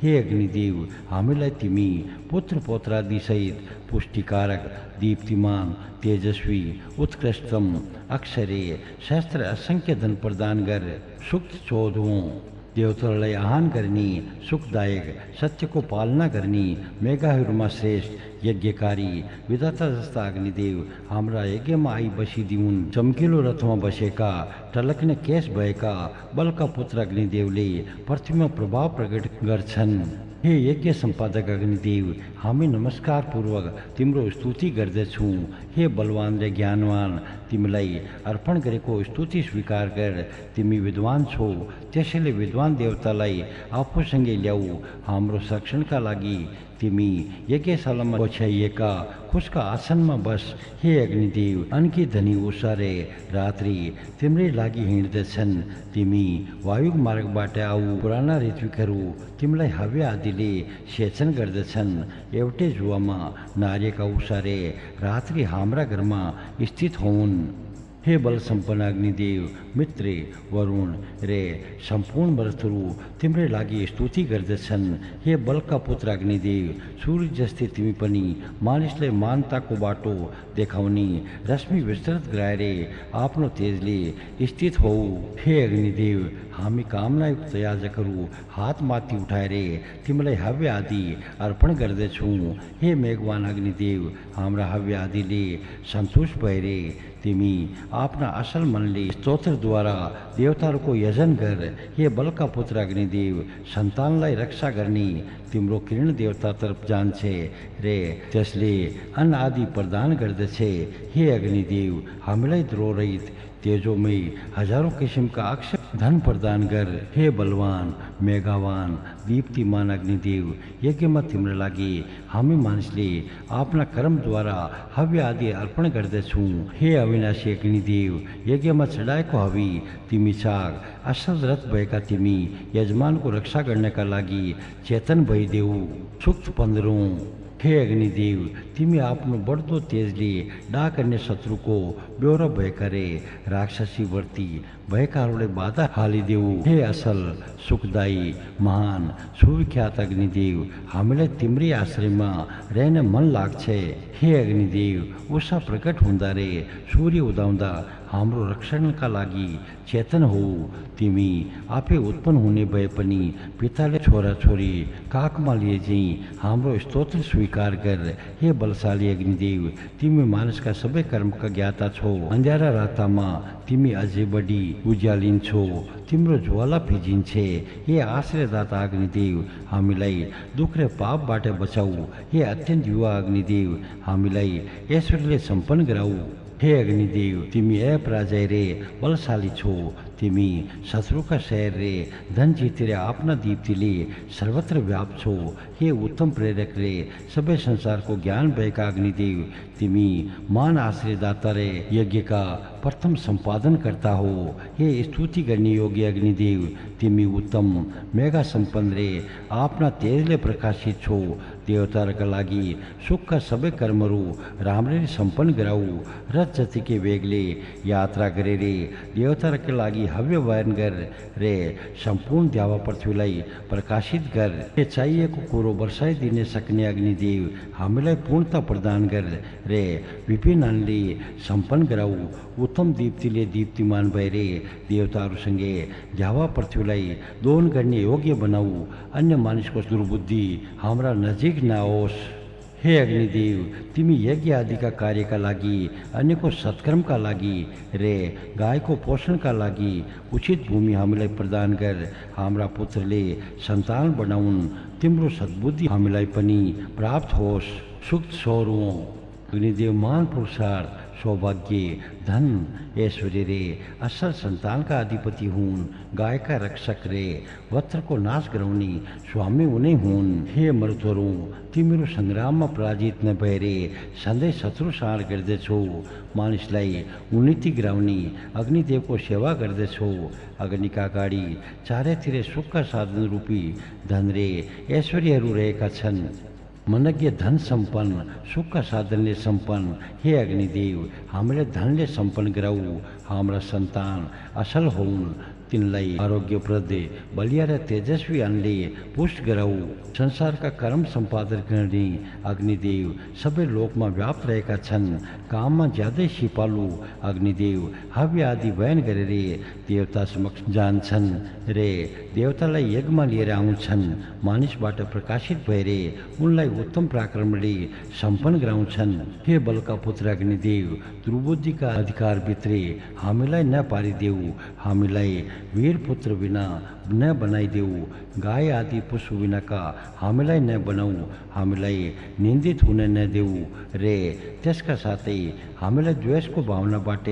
हे अग्निदेव, हामीलाई तिमी पुत्र पौत्रादि सहित पुष्टिकारक दीप्तिमान तेजस्वी उत्कृष्टतम अक्षरे सहस्त्र असंख्य धन प्रदान गर। सूक्त 14। देवतालाई आह्वान गर्ने सुखदायक सत्यको पालना गर्ने मेघाहरूमा श्रेष्ठ यज्ञकारी विधाता जस्ता अग्निदेव हाम्रा यज्ञमा आई बसिदिउन्। चम्किलो रथमा बसेका टलक्ने केश भएका बलका पुत्र अग्निदेवले पृथ्वीमा प्रभाव प्रकट गर्छन्। हे यज्ञ सम्पादक अग्निदेव, हामी नमस्कार पूर्वक तिम्रो स्तुति गर्दछौँ। हे बलवान र ज्ञानवान, तिमीलाई अर्पण गरेको स्तुति स्वीकार गर। तिमी विद्वान छौ, त्यसैले विद्वान देवतालाई आफूसँगै ल्याऊ। हाम्रो संरक्षणका लागि तिमी यज्ञशालामा ओछ्याइएका कुशका आसनमा बस। हे अग्निदेव, अनकी धनी उषा रे रात्रि तिम्रै लागि हिँड्दछन्। तिमी वायु मार्गबाट आऊ। पुराना ऋत्विकहरू तिमीलाई हव्य आदिले सेचन गर्दछन्। एउटै जुवामा नारिएका उषा रे रात्रि हाम्रा घरमा स्थित हुन्। हे बल संपन्न अग्निदेव मित्रे वरुण रे संपूर्ण बलतरु तिम्रे लागि स्तुति गर्दछन्। हे बलका पुत्र अग्निदेव सूर्य जस्तै तिमी पनि मानिसलाई मानताको बाटो देखाउने रश्मि विस्तृत गराएर आफ्नो तेजले स्थित हौ। हे अग्निदेव हामी कामनायुक्त याजकहरू हात माथि उठाएर तिमीलाई हव्य आदि अर्पण गर्दछौँ। हे मेघवान अग्निदेव हाम्रा हव्य आदिले सन्तुष्ट भएर तिमी आफ्ना असल मनले स्तोत्रद्वारा देवताहरूको यजन गर। हे बलका पुत्र अग्निदेव सन्तानलाई रक्षा गर्ने तिम्रो किरण देवतातर्फ जान्छ रे त्यसले अन्न आदि प्रदान गर्दछ। हे अग्निदेव हामीलाई द्रोरहित तेजोमय हजारौं किसिमका अक्षय धन प्रदान गर। हे बलवान मेघावान दीप्तिमान अग्निदेव यज्ञमा तिम्रो लागि हामी मानिसले आफ्ना कर्मद्वारा हव्य आदि अर्पण गर्दछौँ। हे अविनाशी अग्निदेव यज्ञमा चढाएको हवि तिमी चाग असल रथ भएका तिमी यजमानको रक्षा गर्नका लागि चेतन भइदेऊ। सूक्त 15। हे अग्निदेव तिमी आफ्नो बढ्दो तेजले डाकन्य शत्रुको बेहोरा भएकाले राक्षसी वर्ती भएकाहरूलाई बाधा हालिदेऊ। हे असल सुखदायी महान सुविख्यात अग्निदेव हामीलाई तिम्रै आश्रयमा रहन मन लाग्छ। हे अग्निदेव उषा प्रकट हुँदा रे सूर्य उदाउँदा हाम्रो रक्षणका लागि चेतन हो। तिमी आफै उत्पन्न हुने भए पनि पिताले छोराछोरी काखमा लिए झैँ हाम्रो स्तोत्र स्वीकार गर। हे बलशाली अग्निदेव तिमी मानिसका सबै कर्मका ज्ञाता छौ। अन्ध्यारा रातामा तिमी अझै बढी उज्यालिन्छौ तिम्रो ज्वाला फिजिन्छ। हे आश्रयदाता अग्निदेव हामीलाई दुःख र पापबाट बचाऊ। हे अत्यन्त युवा अग्निदेव हामीलाई ऐश्वर्यले सम्पन्न गराऊ। हे अग्निदेव तिमी अपराजय रे बलशाली छौ। तिमी शत्रुका शहर रे धन जितेर आफ्ना दीप्तिले सर्वत्र व्याप छौ। हे उत्तम प्रेरक रे सबै संसारको ज्ञान भएका अग्निदेव तिमी मान आश्रयदाता रे यज्ञका प्रथम सम्पादन करता हो। हे स्तुति गर्ने योग्य अग्निदेव तिमी उत्तम मेघा सम्पन्न रे आफ्ना तेजले प्रकाशित छौ। देवताहरूका लागि सुखका सबै कर्महरू राम्ररी सम्पन्न गराऊ। रथ जतिकै वेगले यात्रा गरेर देवताहरूका लागि हव्य वायन गर रे सम्पूर्ण द्यावा पृथ्वीलाई प्रकाशित गर। हे चाहिएको कुरो वर्षाइदिन सक्ने अग्निदेव हामीलाई पूर्णता प्रदान गर रे विपिनले सम्पन्न गराऊ। उत्तम दीप्तिले दीप्तिमान भएर देवताहरूसँगै द्यावा पृथ्वीलाई दोहन गर्ने योग्य बनाऊ। अन्य मानिसको दुर्बुद्धि हाम्रा नजिक नआओस्। हे अग्निदेव तिमी यज्ञ आदिका कार्यका लागि अन्यको सत्कर्मका लागि रे गायको पोषणका लागि उचित भूमि हामीलाई प्रदान गर। हाम्रा पुत्रले सन्तान बनाउन् तिम्रो सद्बुद्धि हामीलाई पनि प्राप्त होस्। सूक्त 16। अग्निदेव मान पुरुषार्थ सौभाग्य धन ऐश्वर्य रे असल सन्तानका अधिपति हुन्। गायका रक्षक रे वत्रको नाश गराउने स्वामी उनै हुन्। हे मरुतहरू तिमीहरू सङ्ग्राममा पराजित नभएर सधैँ शत्रु संहार गर्दछौ। मानिसलाई उन्नति गराउने अग्निदेवको सेवा गर्दछौ। अग्निका अगाडि चारैतिर सुखका साधन रूपी धन रे ऐश्वर्यहरू रहेका छन्। मनज्ञ धन सम्पन्न सुखका साधनले सम्पन्न हे अग्निदेव हामीलाई धनले सम्पन्न गराऊ। हाम्रा सन्तान असल हुन् तिनलाई आरोग्यप्रद बलिया र तेजस्वी अन्नले पुष्ट गराऊ। संसारका कर्म सम्पादन गर्ने अग्निदेव सबै लोकमा व्याप्त रहेका छन्। काममा ज्यादै सिपालु अग्निदेव हव्य आदि बयान गरेर देवता समक्ष जान्छन् रे देवतालाई यज्ञमा लिएर आउँछन्। मानिसबाट प्रकाशित भएर उनलाई उत्तम पराक्रमले सम्पन्न गराउँछन्। हे बलका पुत्र अग्निदेव दुर्बुद्धिका अधिकार भित्रै हामीलाई नपारिदेऊ। हामीलाई वीर पुत्र बिना न बनाइदेऊ। गाय आदि पशु बिनाका हामीलाई न बनाऊ। हामीलाई निन्दित हुन नदेऊ रे त्यसका साथै हामीलाई द्वेषको भावनाबाट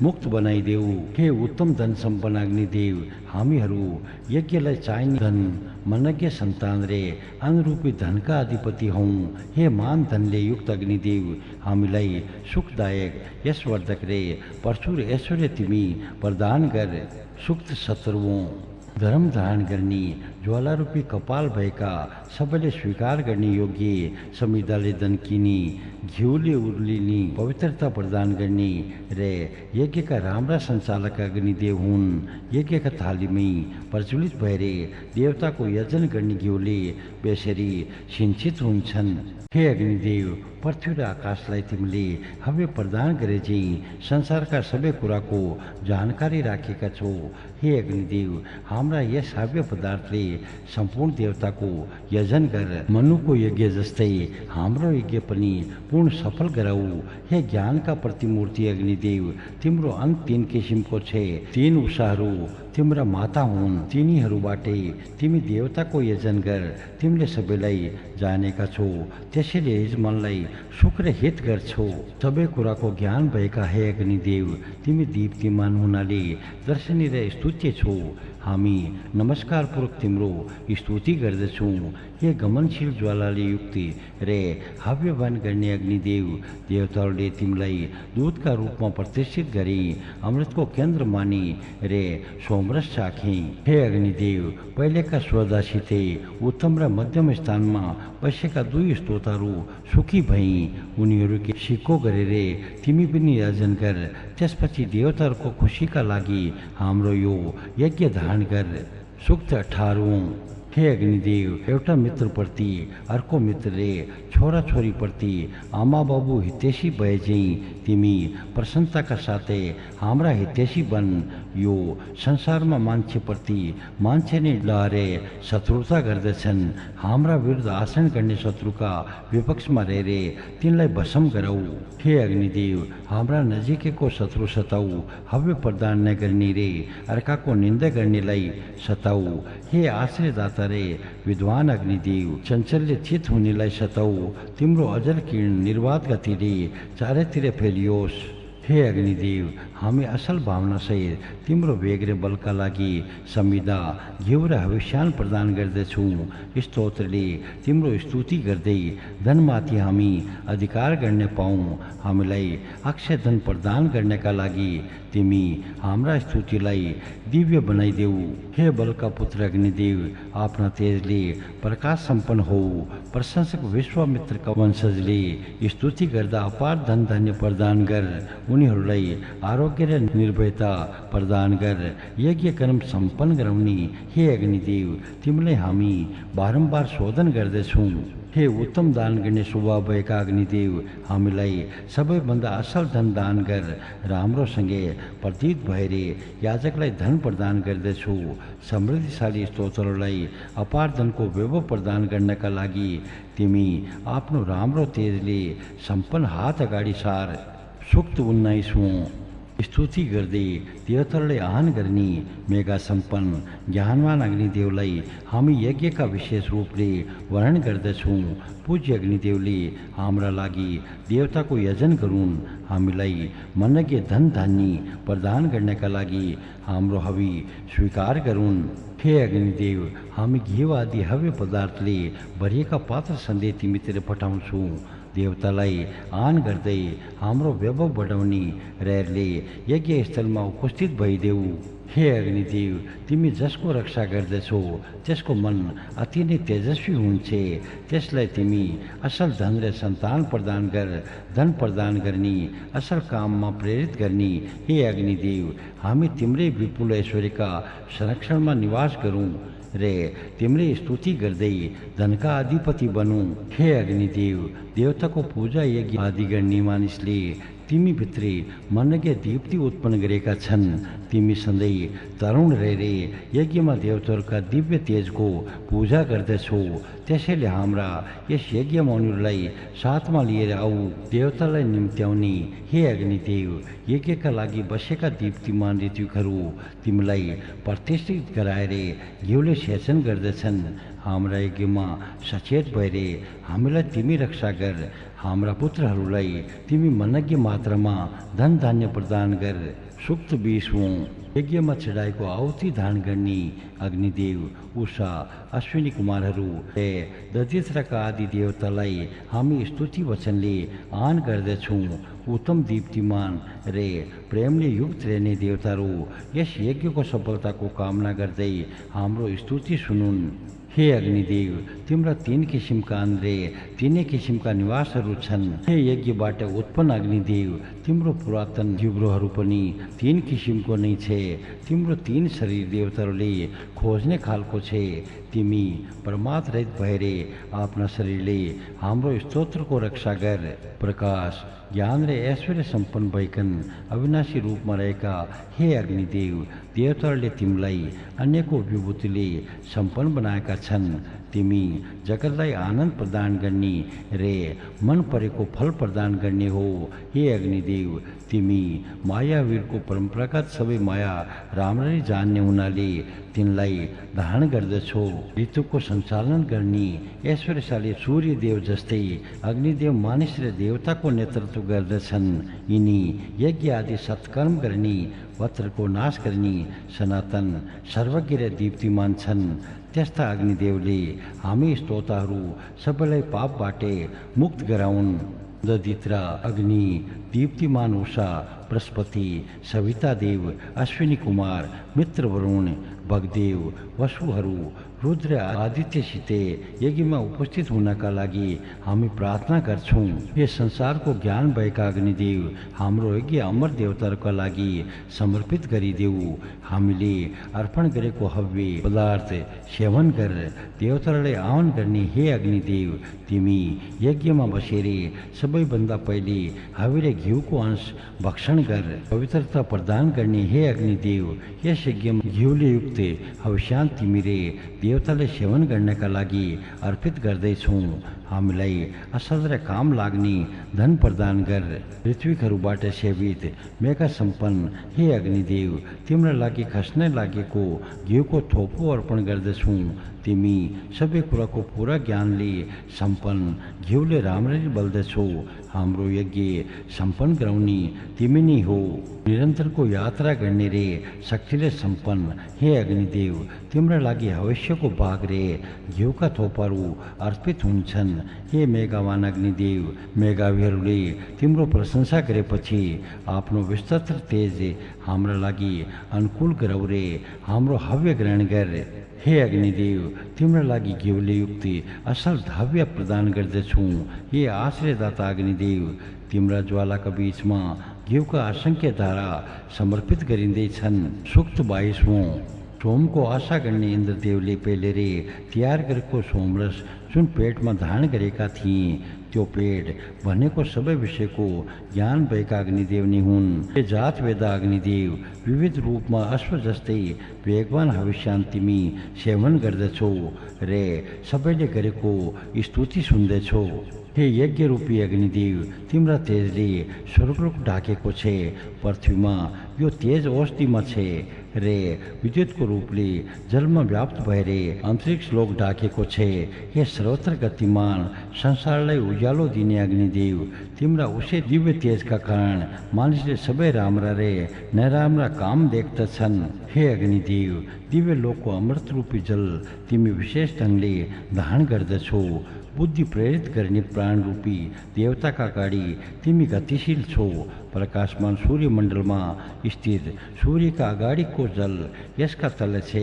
मुक्त बनाइदेऊ। हे उत्तम धन सम्पन्न अग्निदेव हामीहरू यज्ञलाई चाहिने धन मनज्ञ सन्तान रे अनुरूपी धनका अधिपति हौँ। हे मान धनले युक्त अग्निदेव हामीलाई सुखदायक यशवर्धक रे प्रचुर ऐश्वर्य तिमी प्रदान गर। सूक्त 17। धर्म धारण गर्ने ज्वालारूपी कपाल भएका सबैले स्वीकार गर्ने योग्य संविधाले दन्किने घिउले उर्लिने पवित्रता प्रदान गर्ने र यज्ञका राम्रा सञ्चालक अग्निदेव हुन्। यज्ञका थालीमै प्रज्वलित भएर देवताको यजन गर्ने घिउले बेसरी सिञ्चित हुन्छन्। हे अग्निदेव, पृथ्वी र आकाशलाई तिमीले हव्य प्रदान गरे चाहिँ संसारका सबै कुराको जानकारी राखेका छौ। हे अग्निदेव, हाम्रा यस हव्य पदार्थले सम्पूर्ण देवताको यजन गर। मनुको यज्ञ जस्तै हाम्रो यज्ञ पनि पूर्ण सफल गराऊ। हे ज्ञानका प्रतिमूर्ति अग्निदेव, तिम्रो अन्त 3 किसिमको छ। 3 उषाहरू तिम्रा माता हुन्, तिनीहरूबाटै तिमी देवताको यजन गर। तिमीले सबैलाई जानेका छौ, त्यसैले यजमानलाई सुख र हित गर्छौ। सबै कुराको ज्ञान भएका हे अग्निदेव, तिमी दीप्तिमान हुनाले दर्शनी र स्तुत्य छौ। हामी नमस्कारपूर्वक तिम्रो स्तुति गर्दछौँ। हे गमनशील ज्वालाले युक्त रे हव्यवान गर्ने अग्निदेव, देवताहरूले तिमीलाई दूतका रूपमा प्रतिष्ठित गरे, अमृतको केन्द्र माने रे सोमरस चाखे। हे अग्निदेव, पहिलेका स्वदासिते उत्तम र मध्यम स्थानमा बसेका 2 स्तोत्रहरू सुखी भई उनीहरूको सिक्को गरेर तिमी पनि याजन गर। त्यसपछि देवताहरूको खुसीका लागि हाम्रो यो यज्ञ धारण गर। सूक्त 18। हे अग्निदेव, एउटा मित्रप्रति अर्को मित्रले छोराछोरीप्रति आमा बाबु हितैषी भए चाहिँ तिमी प्रसन्नताका साथै हाम्रा हितैषी बन। यो संसारमा मान्छेप्रति मान्छे नै डरे शत्रुता गर्दछन्। हाम्रा विरुद्ध आसन गर्ने शत्रुका विपक्षमा रहेर तिनलाई भस्म गराऊ। हे अग्निदेव, हाम्रा नजिकैको शत्रु सताऊ, हव्य प्रदान नगर्ने रे अर्काको निन्दा गर्नेलाई सताऊ। हे आश्रयदाता रे विद्वान अग्निदेव, चञ्चल्य चित हुनेलाई सताऊ। तिम्रो अजर किरण निर्वाध गतिले चारैतिर फैलियोस्। हे अग्निदेव, हामी असल भावनासहित तिम्रो वेग र बलका लागि संविदा घिउ र हविष्यान प्रदान गर्दछौँ। स्तोत्रले तिम्रो स्तुति गर्दै धनमाथि हामी अधिकार गर्न पाऊँ। हामीलाई अक्षय धन प्रदान गर्नका लागि तिमी हाम्रा स्तुतिलाई दिव्य बनाइदेऊ। हे बलका पुत्र अग्निदेव, आफ्ना तेजले प्रकाश सम्पन्न हो। प्रशंसक विश्वामित्रका वंशजले स्तुति गर्दा अपार धन धान्य प्रदान गर। उनीहरूलाई आरोग्य र निर्भयता प्रदान गर। यज्ञ कर्म सम्पन्न गराउने हे अग्निदेव, तिमीलाई हामी बारम्बार शोधन गर्दछौँ। हे उत्तम दान गर्ने स्वभाव भएका अग्निदेव, हामीलाई सबैभन्दा असल धन दान गर र हाम्रोसँगै प्रतीत भएर याजकलाई धन प्रदान गर्दछु। समृद्धिशाली स्तोत्रलाई अपार धनको वैभव प्रदान गर्नका लागि तिमी आफ्नो राम्रो तेजले सम्पन्न हात अगाडि सार। सूक्त 19। स्तुति गर्दै देवतालाई आह्वान गर्ने मेघा सम्पन्न ज्ञानवान अग्निदेवलाई हामी यज्ञका विशेष रूपले वर्णन गर्दछौँ। पूज्य अग्निदेवले हाम्रा लागि देवताको यजन गरून्। हामीलाई मनज्ञ धन धान्य प्रदान गर्नका लागि हाम्रो हवि स्वीकार गरून्। हे अग्निदेव, हामी घिउ आदि हव्य पदार्थले भरिएका पात्र सन्देश तिमीतिर पठाउँछौँ। देवतालाई आह्वान गर्दै हाम्रो वैभव बढाउने रहरले यज्ञ स्थलमा उपस्थित भइदेऊ। हे अग्निदेव, तिमी जसको रक्षा गर्दछौ त्यसको मन अति नै तेजस्वी हुन्छ। त्यसलाई तिमी असल धन र सन्तान प्रदान गर। धन प्रदान गर्ने असल काममा प्रेरित गर्ने हे अग्निदेव, हामी तिम्रै विपुल ऐश्वर्यका संरक्षणमा निवास गरौँ रे तिम्रै स्तुति गर्दै धनका अधिपति बनौँ। हे अग्निदेव, देवताको पूजा यज्ञ आदि गर्ने मानिसले तिमी भित्री मनज्ञ दीप्ति उत्पन्न गरेका छन्। तिमी सधैँ तरुण रहेर यज्ञमा देवताहरूका दिव्य तेजको पूजा गर्दछौ। त्यसैले हाम्रा यस यज्ञ मौनीहरूलाई साथमा लिएर आऊ। देवतालाई निम्त्याउने हे अग्निदेव, यज्ञका लागि बसेका दीप्तिमान ऋतुहरू तिमीलाई प्रतिष्ठित गराएर घिउले सेचन गर्दछन्। हाम्रा यज्ञमा सचेत भएर हामीलाई तिमी रक्षा गर। हाम्रा पुत्रहरूलाई तिमी मनज्ञ मात्रामा धन धान्य प्रदान गर। सूक्त 20। यज्ञमा चढाएको आहुति धारण गर्ने अग्निदेव, उषा, अश्विनी कुमारहरू र दधित्रका आदि देवतालाई हामी स्तुति वचनले आह्वान गर्दछौँ। उत्तम दीप्तिमान रे प्रेमले युक्त रहने देवताहरू यस यज्ञको सफलताको कामना गर्दै हाम्रो स्तुति सुनुन्। हे अग्निदेव, तिम्रा 3 किसिमका रे 3 किसिमका निवासहरू छन्। हे यज्ञबाट उत्पन्न अग्निदेव, तिम्रो पुरातन जिब्रोहरू पनि 3 किसिमको नै छे। तिम्रो 3 शरीर देवताहरूले खोज्ने खालको छे। तिमी परमात्मा रहित भएरे आफ्ना शरीरले हाम्रो स्तोत्रको रक्षा गर। प्रकाश, ज्ञान र ऐश्वर्य सम्पन्न भइकन अविनाशी रूपमा रहेका हे अग्निदेव, देवताहरूले तिमीलाई अन्यको विभूतिले सम्पन्न बनाएका छन्। तिमी जगतलाई आनन्द प्रदान गर्ने रे मन परेको फल प्रदान गर्ने हो। हे अग्निदेव, तिमी मायावीरको परम्परागत सबै माया राम्ररी जान्ने हुनाले तिनलाई धारण गर्दछौ। ऋतुको सञ्चालन गर्ने ऐश्वर्यशाली सूर्यदेव जस्तै अग्निदेव मानिस र देवताको नेतृत्व गर्दछन्। यिनी यज्ञ आदि सत्कर्म गर्ने, वत्रको नाश गर्ने सनातन सर्वज्ञ र दीप्तिमान छन्। त्यस्ता अग्निदेवले हामी स्तोताहरू सबैलाई पापबाटै मुक्त गराउन्। ददित्रा, अग्नि, दीप्तिमान उषा, बृहस्पति, सविता देव, अश्विनी कुमार, मित्र वरुण, भगदेव, वसुहरू, रुद्र आदित्यसित यज्ञमा उपस्थित हुनका लागि हामी प्रार्थना गर्छौँ। यस संसारको ज्ञान भएका अग्निदेव, हाम्रो यज्ञ अमर देवताहरूका लागि समर्पित गरिदेऊ। हामीले अर्पण गरेको हव्य पदार्थ सेवन गर। देवताहरूलाई आह्वान गर्ने हे अग्निदेव, तिमी यज्ञमा बसेर सबैभन्दा पहिले हव्य र घिउको अंश भक्षण गर। पवित्रता प्रदान गर्ने हे अग्निदेव, यस यज्ञमा घिउले युक्त हविष्यान तिमीले देवताले सेवन गर्नका लागि अर्पित गर्दैछौँ। हामीलाई असल र काम लाग्ने धन प्रदान गर। पृथ्वीहरूबाट सेवित मेघा सम्पन्न हे अग्निदेव, तिम्रो लागि खस्न लागेको घिउको थोपो अर्पण गर्दछौँ। तिमी सबै कुराको पुरा ज्ञानले सम्पन्न घिउले राम्ररी बल्दछौ। हाम्रो यज्ञ सम्पन्न गराउने तिमी नै हो। निरन्तरको यात्रा गर्ने रे शक्तिले सम्पन्न हे अग्निदेव, तिम्रा लागि भविष्यको भाग रे घिउका थोपाहरू अर्पित हुन्छन्। हे मेघावान अग्निदेव, मेघावीहरूले तिम्रो प्रशंसा गरेपछि आफ्नो विस्तृत तेज हाम्रा लागि अनुकूल गराउ रे हाम्रो हव्य ग्रहण गर। हे अग्निदेव, तिम्रा लागि घिउले युक्त असल धाव्य प्रदान गर्दछौँ। हे आश्रयदाता अग्निदेव, तिम्रा ज्वालाका बीचमा घिउका असङ्ख्य धारा समर्पित गरिँदैछन्। सूक्त 22वां। सोमको आशा गर्ने इन्द्रदेवले पहिले तयार गरेको सोमरस जुन पेटमा धारण गरेका थिए, त्यो पेट भनेको सबै विषयको ज्ञान भएका अग्निदेव नै हुन्। हे जात वेदा अग्निदेव, विविध रूपमा अश्व जस्तै वेगवान हविष्यान तिमी सेवन गर्दछौ रे सबैले गरेको स्तुति सुन्दैछौ। हे यज्ञ रूपी अग्निदेव, तिम्रा तेजले स्वर्गलोक ढाकेको छे। पृथ्वीमा यो तेज औषधिमा छे रे विद्युतको रूपले जलमा व्याप्त भएर अन्तरिक्ष लोक ढाकेको छे। हे सर्वत्र गतिमान संसारलाई उज्यालो दिने अग्निदेव, तिम्रा उसै दिव्य तेजका कारण मानिसले सबै राम्रा रे नराम्रा काम देख्दछन्। हे अग्निदेव, दिव्य लोकको अमृत रूपी जल तिमी विशेष ढङ्गले धारण गर्दछौ। बुद्धि प्रेरित गर्ने प्राण रूपी देवताका अगाडि तिमी गतिशील छौ। प्रकाशमान सूर्यमण्डलमा स्थित सूर्यका अगाडिको जल यसका तल छे।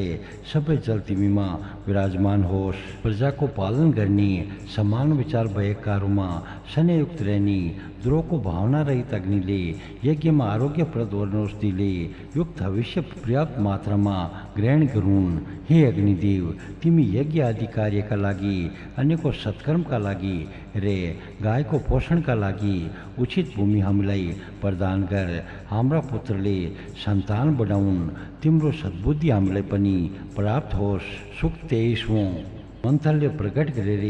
सबै जल तिमीमा विराजमान होस्। प्रजाको पालन गर्ने समान विचार भएकाहरूमा स्नेहयुक्त रहने द्रोहको भावना रहित अग्निले यज्ञमा आरोग्यप्रद औषधिले युक्त भविष्य पर्याप्त मात्रामा ग्रहण गरून्। हे अग्निदेव, तिमी यज्ञ आदि कार्यका लागि, अन्यको सत्कर्मका लागि रे गायको पोषणका लागि उचित भूमि हामीलाई प्रदान गर। हाम्रा पुत्रले सन्तान बढाउन्। तिम्रो सद्बुद्धि हामीलाई पनि प्राप्त होस्। सूक्त 23वां। मन्थनले प्रकट गरेर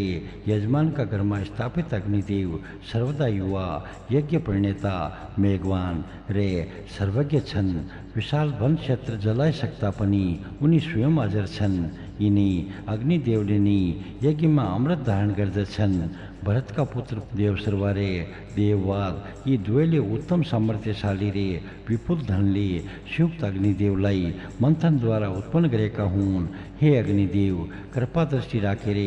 यजमानका घरमा स्थापित अग्निदेव सर्वदा युवा, यज्ञ प्रणेता, मेघवान रे सर्वज्ञ छन्। विशाल वन क्षेत्र जलाइसक्दा पनि उनी स्वयं अजर छन्। यिनी अग्निदेवले नै यज्ञमा अमृत धारण गर्दछन्। भरतका पुत्र देवसर्वा रे देववाद यी दुवैले उत्तम सामर्थ्यशाली रे विपुल धनले संयुक्त अग्निदेवलाई मन्थनद्वारा उत्पन्न गरेका हुन्। हे अग्निदेव, कृपा दृष्टि राखेर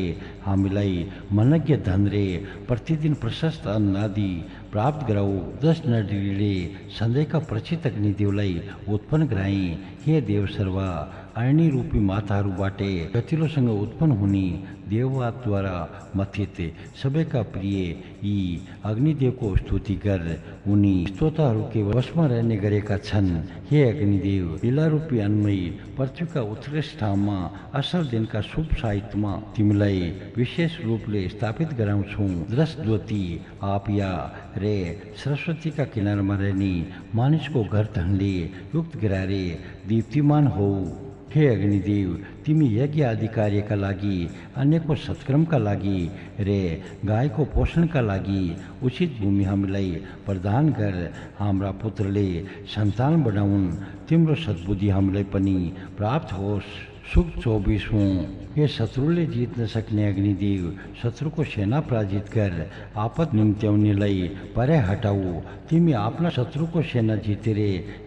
हामीलाई मनज्ञ धन रे प्रतिदिन प्रशस्त अन्न आदि प्राप्त गराऊ। 10 नरडिले संदेह का प्रचित अग्निदेवलाई उत्पन्न गराई। हे देव सर्वा अयनी रूपी माताहरूबाटे गतिलोसँग उत्पन्न हुने देववादद्वारा मथित सबैका प्रिय यी अग्निदेवको स्तुति गर। उनी स्तोत्रहरूकै वशमा रहने गरेका छन्। हे अग्निदेव लीलारूपी अन्मयी पृथ्वीका उत्कृष्ट ठाउँमा असल दिनका शुभ साहित्यमा तिमीलाई विशेष रूपले स्थापित गराउँछौ। द्रष्टज्योति आप या रे सरस्वतीका किनारमा रहने मानिसको घर धनले युक्त गरारे दीप्तिमान हो। हे अग्निदेव तिमी यज्ञ आदि कार्यका लागि अन्यको सत्कर्मका लागि रे गाईको पोषणका लागि उचित भूमि हामीलाई प्रदान गर। हाम्रा पुत्रले सन्तान बढाउन्। तिम्रो सद्बुद्धि हामीलाई पनि प्राप्त होस्। सुख 24। हे शत्रुले जित नसक्ने अग्निदेव शत्रुको सेना पराजित कर। आपत निम्त्याउनेलाई परे हटाऊ। तिमी आफ्ना शत्रुको सेना जितेर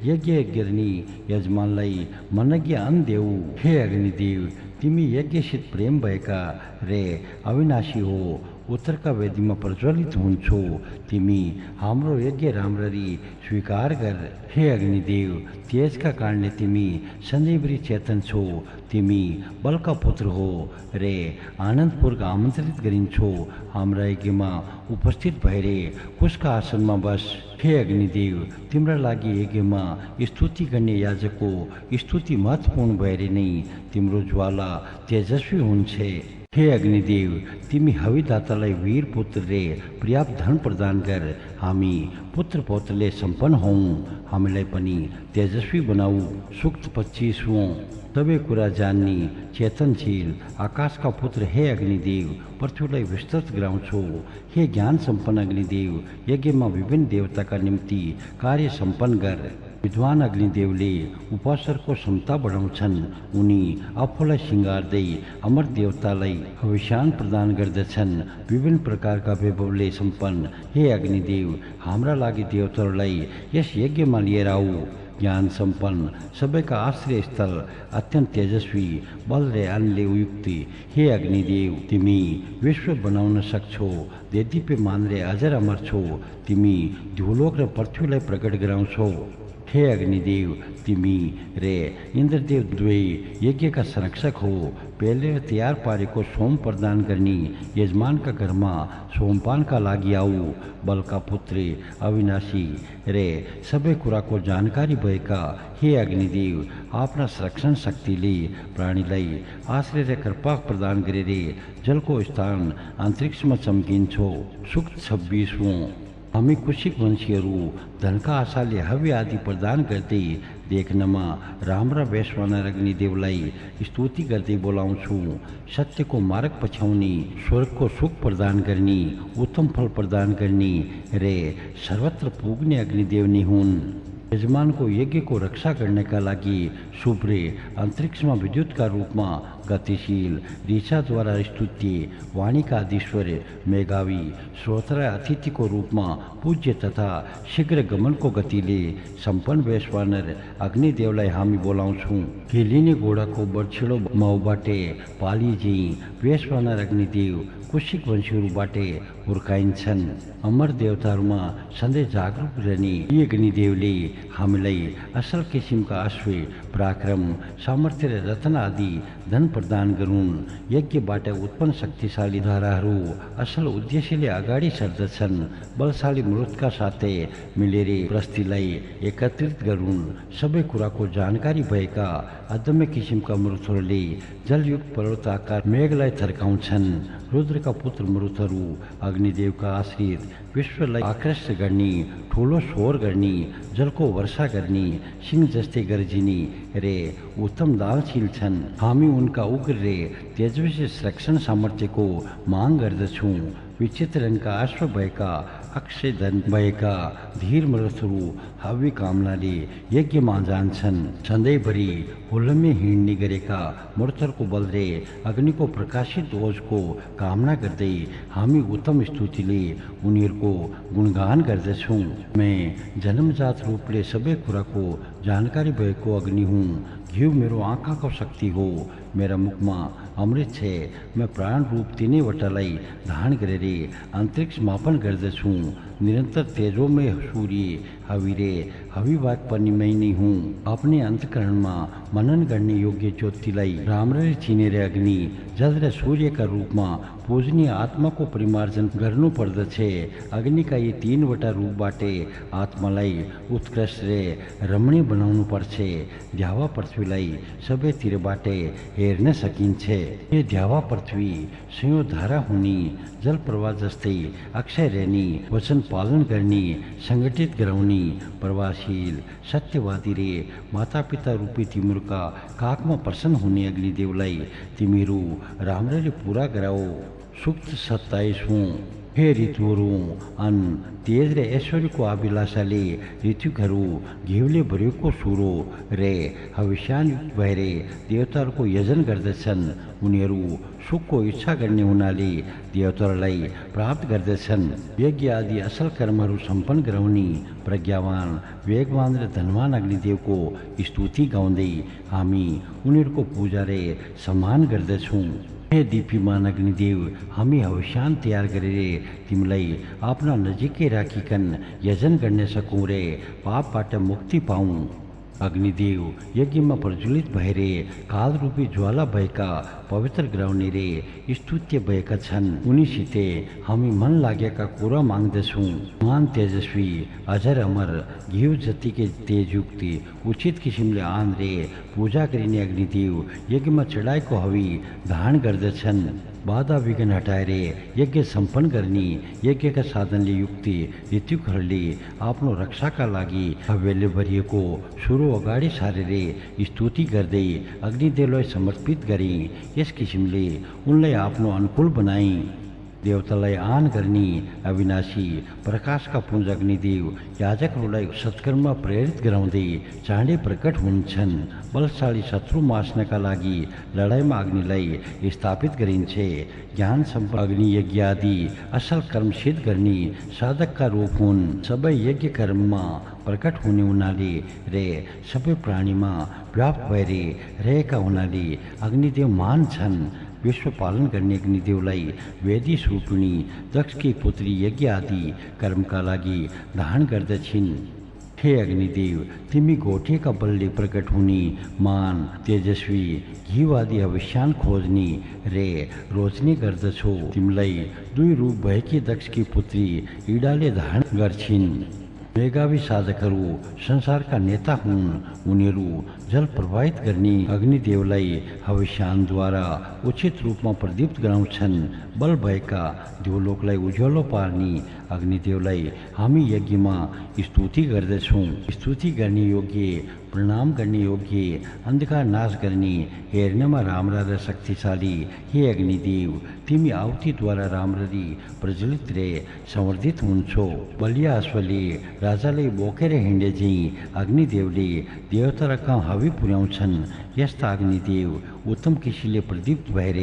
यज्ञ गर्ने यजमानलाई मनज्ञ अन्न देऊ। हे अग्निदेव तिमी यज्ञसित प्रेम भएका रे अविनाशी हो। उत्तरका वेदीमा प्रज्वलित हुन्छौ। तिमी हाम्रो यज्ञ राम्ररी स्वीकार गर। हे अग्निदेव तेजका कारणले तिमी सधैँभरि चेतन छौ। तिमी बलका पुत्र हो रे आनन्दपूर्वक आमन्त्रित गरिन्छौ। हाम्रा यज्ञमा उपस्थित भएरे कुशका आसनमा बस। हे अग्निदेव तिम्रा लागि यज्ञमा स्तुति गर्ने याजकको स्तुति महत्त्वपूर्ण भएर नै तिम्रो ज्वाला तेजस्वी हुन्छ। हे अग्निदेव तिमी हविदातालाई वीर पुत्र रे पर्याप्त धन प्रदान कर। हामी पुत्र पौत्रले सम्पन्न हौँ। हामीलाई पनि तेजस्वी बनाऊ। सूक्त 25। सबै कुरा जान्ने चेतनशील आकाशका पुत्र हे अग्निदेव पृथ्वीलाई विस्तृत गराउँछौ। हे ज्ञान सम्पन्न अग्निदेव यज्ञमा विभिन्न देवताका निम्ति कार्य सम्पन्न गर। विद्वान अग्निदेवले उपासरको क्षमता बढाउँछन्। उनी आफूलाई सिँगार्दै अमर देवतालाई हविष्यान प्रदान गर्दछन्। विभिन्न प्रकारका वैभवले सम्पन्न हे अग्निदेव हाम्रा लागि देवताहरूलाई यस यज्ञमा लिएर आऊ। ज्ञान सम्पन्न सबैका आश्रय स्थल अत्यन्त तेजस्वी बल रे अन्नले उयुक्त हे अग्निदेव तिमी विश्व बनाउन सक्छौ। देदीप्यमान रे अजर अमर छौ। तिमी ध्रुवलोक र पृथ्वीलाई प्रकट गराउँछौ। हे अग्निदेव तिमी रे इन्द्रदेव दुवै यज्ञका संरक्षक हो। पहले तयार पारेको सोम प्रदान गर्ने यजमानका घरमा सोमपानका लागि आऊ। बलका पुत्र अविनाशी रे सबै कुराको जानकारी भएका हे अग्निदेव आफ्ना संरक्षण शक्तिले प्राणीलाई आश्रय र कृपा प्रदान गरेर जलको स्थान अन्तरिक्षमा चम्किन्छौ। सूक्त 26। हामी कुशिक वंशीहरू धनका आशाले हव्य आदि प्रदान गर्दै देख्नमा राम्रा वेशवानर अग्निदेवलाई स्तुति गर्दै बोलाउँछु। सत्यको मार्ग पछ्याउने स्वर्गको सुख प्रदान गर्ने उत्तम फल प्रदान गर्ने रे सर्वत्र पुग्ने अग्निदेव नै हुन्। यजमानको यज्ञको रक्षा गर्नका लागि शुभ्रे अन्तरिक्षमा विद्युतका रूपमा गतिशील ऋचाद्वारा स्तुत्य वाणीका अधीश्वर मेघावी स्रोत र अतिथिको रूपमा पूज्य तथा शीघ्र गमनको गतिले सम्पन्न वेशवानर अग्निदेवलाई हामी बोलाउँछौँ। खेलिने घोडाको बर्छिलो माउबाटे पालिजी वेशवानर अग्निदेव कुशिक वंशीहरूबाटे हुर्काइन्छन्। अमर देवताहरूमा सधैँ जागरुक रहने यी अग्निदेवले हामीलाई असल किसिमका अश्व पराक्रम सामर्थ्य र रत्न आदि धन प्रदान गरून्। यज्ञबाट उत्पन्न शक्तिशाली धाराहरू असल उद्देश्यले अगाडि सर्दछन्। बलशाली मृतका साथै मिलेर प्रस्तीलाई एकत्रित गरून्। सबै कुराको जानकारी भएका अदम्य किसिमका मृतहरूले जलयुक्त पर्वताकार मेघलाई थर्काउँछन्। रुद्रका पुत्र मृतहरू अग्निदेवका आश्रित विश्वलाई आकृष्ट गर्ने ठुलो स्वर गर्ने जलको वर्षा गर्ने सिंह जस्तै गर्जिने रे उत्तम दानशील छन्। हामी उनका उग्र रे तेजस्वी संरक्षण सामर्थ्यको माग गर्दछौँ। विचित्र रङका अश्व भएका अक्षय धन भएका धीर मृतहरू हव्य कामनाले यज्ञमा जान्छन्। सधैँभरि हुल्लमे हिँड्ने गरेका मृतहरूको बल रे अग्निको प्रकाशित ओजको कामना गर्दै हामी उत्तम स्तुतिले उनीहरूको गुणगान गर्दछौँ। मैं जन्मजात रूपले सबै कुराको जानकारी भएको अग्नि हुँ। घिउ मेरो आँखाको शक्ति हो। मेरा मुखમાં અમૃત છે। મેં પ્રાણ રૂપ તેને વટાલાઈ ધારણ કરે અંતરિક્ષ માપન गर्द છું। निरंतर तेजो में सूर्य हवीरे हविवाक पर निमयनी हूँ। अपने अंतकरण में मनन करने योग्य ज्योतिलाई रामरे छीने रे अग्नि जल रे सूर्य का रूप में पूजनीय आत्मा को परिमार्जन करनु पड़द छे। अग्नि का ये 3 वटा रूप बाटे आत्मालाई उत्कृष्ट रे रमणीय बनावनु पड़छे। द्यावा पृथ्वी लाई सबे तीर बाटे हेर न सकीन छे। ये द्यावा पृथ्वी संयो धारा होनी जल प्रवाह जस्ते अक्षय रहनी वचन पालन करनी संगठित करवनी प्रवाहशील सत्यवादी रे माता पिता रूपी तिमिर का काक में प्रसन्न होने अग्निदेवलाई तिमिरु रामरे रे पूरा कराओ। सुक्त 27 हे ऋतुहरू अन तेज रे ऐश्वर्य को अभिलाषाले ऋतुहरू घेवले भरेको सुरो रे हविष्यान भएरे देवताहरूको यजन गर्दछन्। उनीहरू सुखको इच्छा गर्ने हुनाले देवताहरूलाई प्राप्त गर्दछन्। यज्ञ आदि असल कर्महरू सम्पन्न गराउने प्रज्ञावान वेगवान र धनवान अग्निदेवको स्तुति गाउँदै हामी उनीहरूको पूजा रे सम्मान गर्दछौँ। हे दीप्यमान अग्निदेव हामी हविष्यान तयार गरेरे तिमीलाई आफ्ना नजिकै राखिकन यजन गर्न सकौँ रे पापबाट मुक्ति पाऊँ। अग्निदेव यज्ञ में प्रज्वलित भएरे काल रूपी ज्वाला भएका पवित्र गराउने रे स्तुत्य भएका छन्। उनीसिते हामी मन लागेका कुरा माग्दछौँ। महान तेजस्वी अजर अमर घिउ जतिकै तेजयुक्ति उचित किसिमले आन रे पूजा गरिने अग्निदेव यज्ञ में चढाएको हवि धारण गर्दछन्। बाधा विघ्न हटाएर यज्ञ सम्पन्न गर्ने यज्ञका साधनले युक्ति ऋतुहरूले आफ्नो रक्षाका लागि हव्यले भरिएको सुरु अगाडि सारेर स्तुति गर्दै अग्निदेवलाई समर्पित गरे। यस किसिमले उनलाई आफ्नो अनुकूल बनाए। देवतालाई आन गर्ने अविनाशी प्रकाश का पुञ्ज अग्निदेव याजकहरूलाई सत्कर्ममा प्रेरित गराउँदै चाँडै प्रकट हुन्छन्। बलशाली शत्रु मास्नका लागि लडाइँमा अग्निलाई स्थापित गरिन्छे। ज्ञान सम्पन्न अग्नि यज्ञ आदि असल कर्म सिद्ध गर्ने साधकका रूप हुन्। सबै यज्ञ कर्ममा प्रकट हुने हुनाले रे सबै प्राणीमा व्याप्त भएर रहेका हुनाले अग्निदेव महान छन्। विश्व पालन गर्ने अग्निदेवलाई वेदी सुपुनी दक्ष की पुत्री यज्ञ आदि कर्मका लागि धारण गर्दछिन्। हे अग्निदेव तिमी गोठेका बलले प्रकट हुने मान तेजस्वी घिउ आदि अविष्यान खोज्ने रे रोज्ने गर्दछौ। तिमीलाई 2 रूप भएकी दक्ष की पुत्री इडाले धारण गर्छिन्। मेघावी साधकहरू संसारका नेता हुन्। उनीहरू जल प्रवाहित गर्ने अग्निदेवलाई हविष्यानद्वारा उचित रूपमा प्रदीप्त गराउँछन्। बल भएका देवलोकलाई उज्यालो पार्ने अग्निदेवलाई हामी यज्ञमा स्तुति गर्दछौँ। स्तुति गर्ने योग्य प्रणाम गर्ने योग्य अन्धकार नाश गर्ने हेर्नमा राम्रा र शक्तिशाली हे अग्निदेव तिमी आहुतिद्वारा राम्ररी प्रज्वलित रे संवर्धित हुन्छौ। बलिया अश्वले राजालाई बोकेर हिँडे झैँ अग्निदेवले देवता र कहाँ हवि पुर्याउँछन्। यस्ता अग्निदेव उत्तम किसिमले प्रदीप्त भएर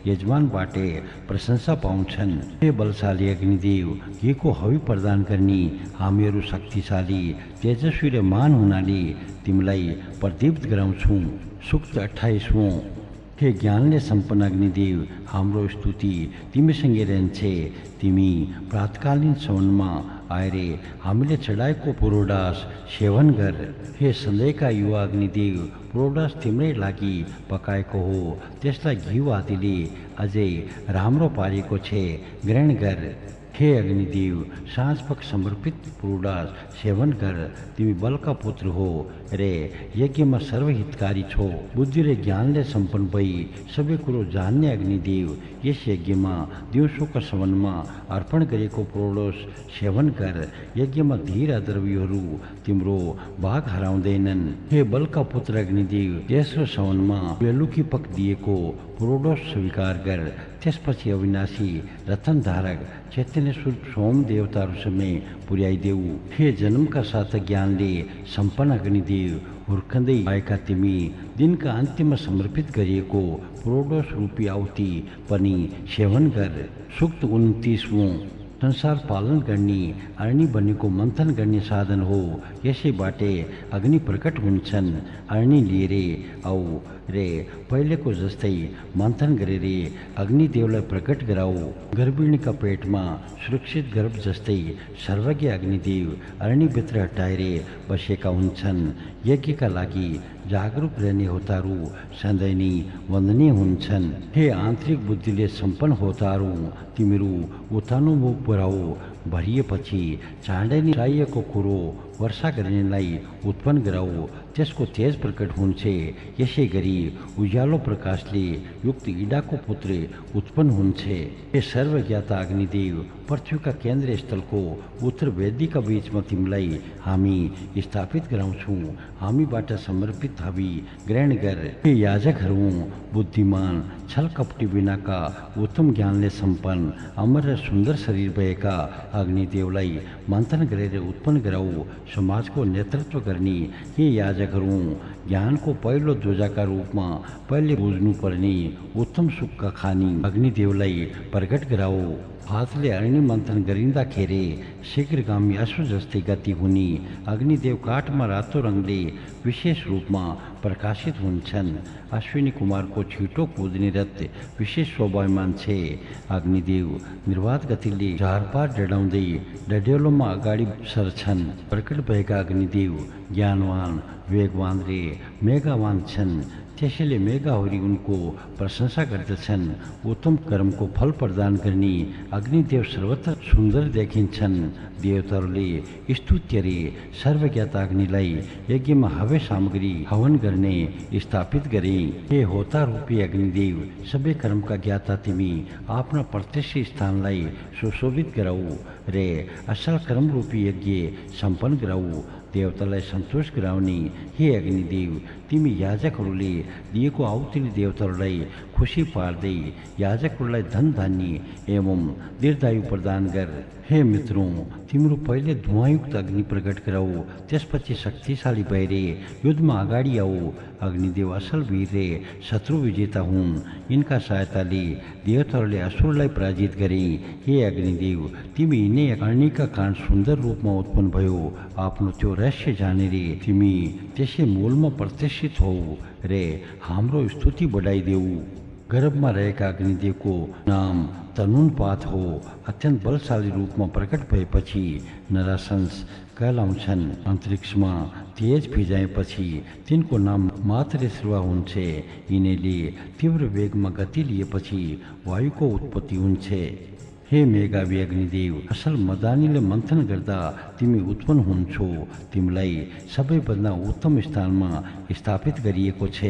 यजमानबाटे प्रशंसा पाउँछन्। हे बलशाली अग्निदेव घिको हवि प्रदान गर्ने हामीहरू शक्तिशाली तेजस्वी र मान हुनाले तिमीलाई प्रदीप्त गराउँछौँ। सूक्त 28 हे ज्ञानले सम्पन्न अग्निदेव हाम्रो स्तुति तिमीसँगै रहन्छे। तिमी प्रातकालीन सवनमा आएर हामीले चढाएको पुरोडास सेवन गर। हे सधैँका युवा अग्निदेव पुरोडास तिम्रै लागि पकाएको हो। त्यसलाई घिउ आदिले अझै राम्रो पारेको छे ग्रहण गर। हे अग्निदेव साँझपख समर्पित पुरोडास सेवन कर। तिमी बलका पुत्र हो रे यज्ञमा सर्वहितकारी छौ। बुद्धि र ज्ञानले सम्पन्न भई सबै कुरो जान्ने अग्निदेव यस यज्ञमा दिउँसोका समनमा अर्पण गरेको पुरोडास सेवन कर। यज्ञमा धीर द्रव्यहरू तिम्रो भाग हराउँदैनन्। हे बलका पुत्र अग्निदेव तेस्रो सवनमा बेलुकी पक दिएको पुरोडास स्वीकार कर। त्यसपछि अविनाशी रतन धारक चैतन्यस्वरूप सोम देवताहरूसँगै पुर्याइदेऊ। हे जन्मका साथ ज्ञानले सम्पन्न अग्निदेव हुर्कँदै आएका तिमी दिनका अन्त्यमा समर्पित गरिएको पुरोडास रूपी आहुति पनि सेवन गर। सूक्त 29 संसार पालन गर्ने अग्नि बनेको मन्थन गर्ने साधन हो। यसैबाटै अग्नि प्रकट हुन्छन्। अग्नि लिएर आऊ रे पहिलेको जस्तै मन्थन गरेर अग्निदेवलाई प्रकट गराऊ। गर्भिणीका पेटमा सुरक्षित गर्भ जस्तै सर्वज्ञ अग्निदेव अग्निभित्र हटाएर बसेका हुन्छन्। यज्ञका लागि जागरुक रहने होताहरू सधैँ नै वन्दनीय हुन्छन्। हे आन्तरिक बुद्धिले सम्पन्न होताहरू, तिमीहरू उतानुभव पुऱ्याऊ। भरिएपछि चाँडै नै चाहिएको कुरो वर्षा गर्नेलाई उत्पन्न गराऊ, त्यसको तेज प्रकट हुन्छ। यसै गरी उज्यालो प्रकाशले युक्त इडाको पुत्र उत्पन्न हुन्छ। हे सर्वज्ञाता अग्निदेव, पृथ्वीका केन्द्र स्थलको उत्तर वेदीका बीचमा तिमीलाई हामी स्थापित गराउँछौँ। हामीबाट समर्पित हवि ग्रहण गर। हे याजकहरू, बुद्धिमान छल कपटी बिनाका उत्तम ज्ञानले सम्पन्न अमर र सुन्दर शरीर भएका अग्निदेवलाई मन्थन गरेर उत्पन्न गराऊ। समाजको नेतृत्व गर्ने हे याजकहरू, ज्ञानको पहिलो ध्वजाका रूपमा पहिले बुझ्नुपर्ने उत्तम सुखका खानी अग्निदेवलाई प्रकट गराऊ। हातले अग्नि मन्थन गरिँदाखेरि शीघ्रगामी अश्व जस्तै गति हुने अग्निदेव काठमा रातो रङले विशेष रूपमा प्रकाशित हुन्छन्। अश्विनी कुमारको छिटो कुद्ने रथ विशेष शोभायमान छ। अग्निदेव निर्वाध गतिले झारपार डढाउँदै डढेलोमा अगाडि सर्छन्। प्रकट भएका अग्निदेव ज्ञानवान, वेगवान र मेघावान छन्। त्यसैले मेघाहरू उनको प्रशंसा गर्दछन्। उत्तम कर्मको फल प्रदान गर्ने अग्निदेव सर्वत्र सुन्दर देखिन्छन्। देवताहरूले स्तुत्य रे सर्वज्ञाता अग्निलाई यज्ञमा हव्य सामग्री हवन गर्ने स्थापित गरे। हे होता रूपी अग्निदेव, सबै कर्मका ज्ञाता तिमी आफ्ना प्रत्यक्ष स्थानलाई सुशोभित गराऊ रे असल कर्म रूपी यज्ञ सम्पन्न गराऊ। देवतालाई सन्तोष गराउने हे अग्निदेव, तिमी याजकहरूले दिएको आहुतिले देवताहरूलाई खुसी पार्दै याजकहरूलाई धन धान्य एवं दीर्घायु प्रदान गर। हे मित्रौँ, तिम्रो पहिले धुवाँयुक्त अग्नि प्रकट गराऊ, त्यसपछि शक्तिशाली भएर युद्धमा अगाडि आऊ। अग्निदेव असल वीर रे शत्रु विजेता हुन्। यिनका सहायताले देवताहरूले असुरलाई पराजित गरे। हे अग्निदेव, तिमी यिनै अग्निका कारण सुन्दर रूपमा उत्पन्न भयो। आफ्नो त्यो रहस्य जानेर तिमी त्यसै मूलमा प्रतिष्ठित हौ रे हाम्रो स्तुति बढाइदेऊ। गर्भमा रहेका अग्निदेवको नाम तनुनपात हो। अत्यन्त बलशाली रूपमा प्रकट भएपछि नराशंस कहलाउँछन्। अन्तरिक्षमा तेज फिजाएपछि तिनको नाम मात्र श्रुवा हुन्छ। यिनीले तीव्र वेगमा गति लिएपछि वायुको उत्पत्ति हुन्छ। हे मेघावी अग्निदेव, असल मदानीले मन्थन गर्दा तिमी उत्पन्न हुन्छौ। तिमीलाई सबैभन्दा उत्तम स्थानमा स्थापित गरिएको छ।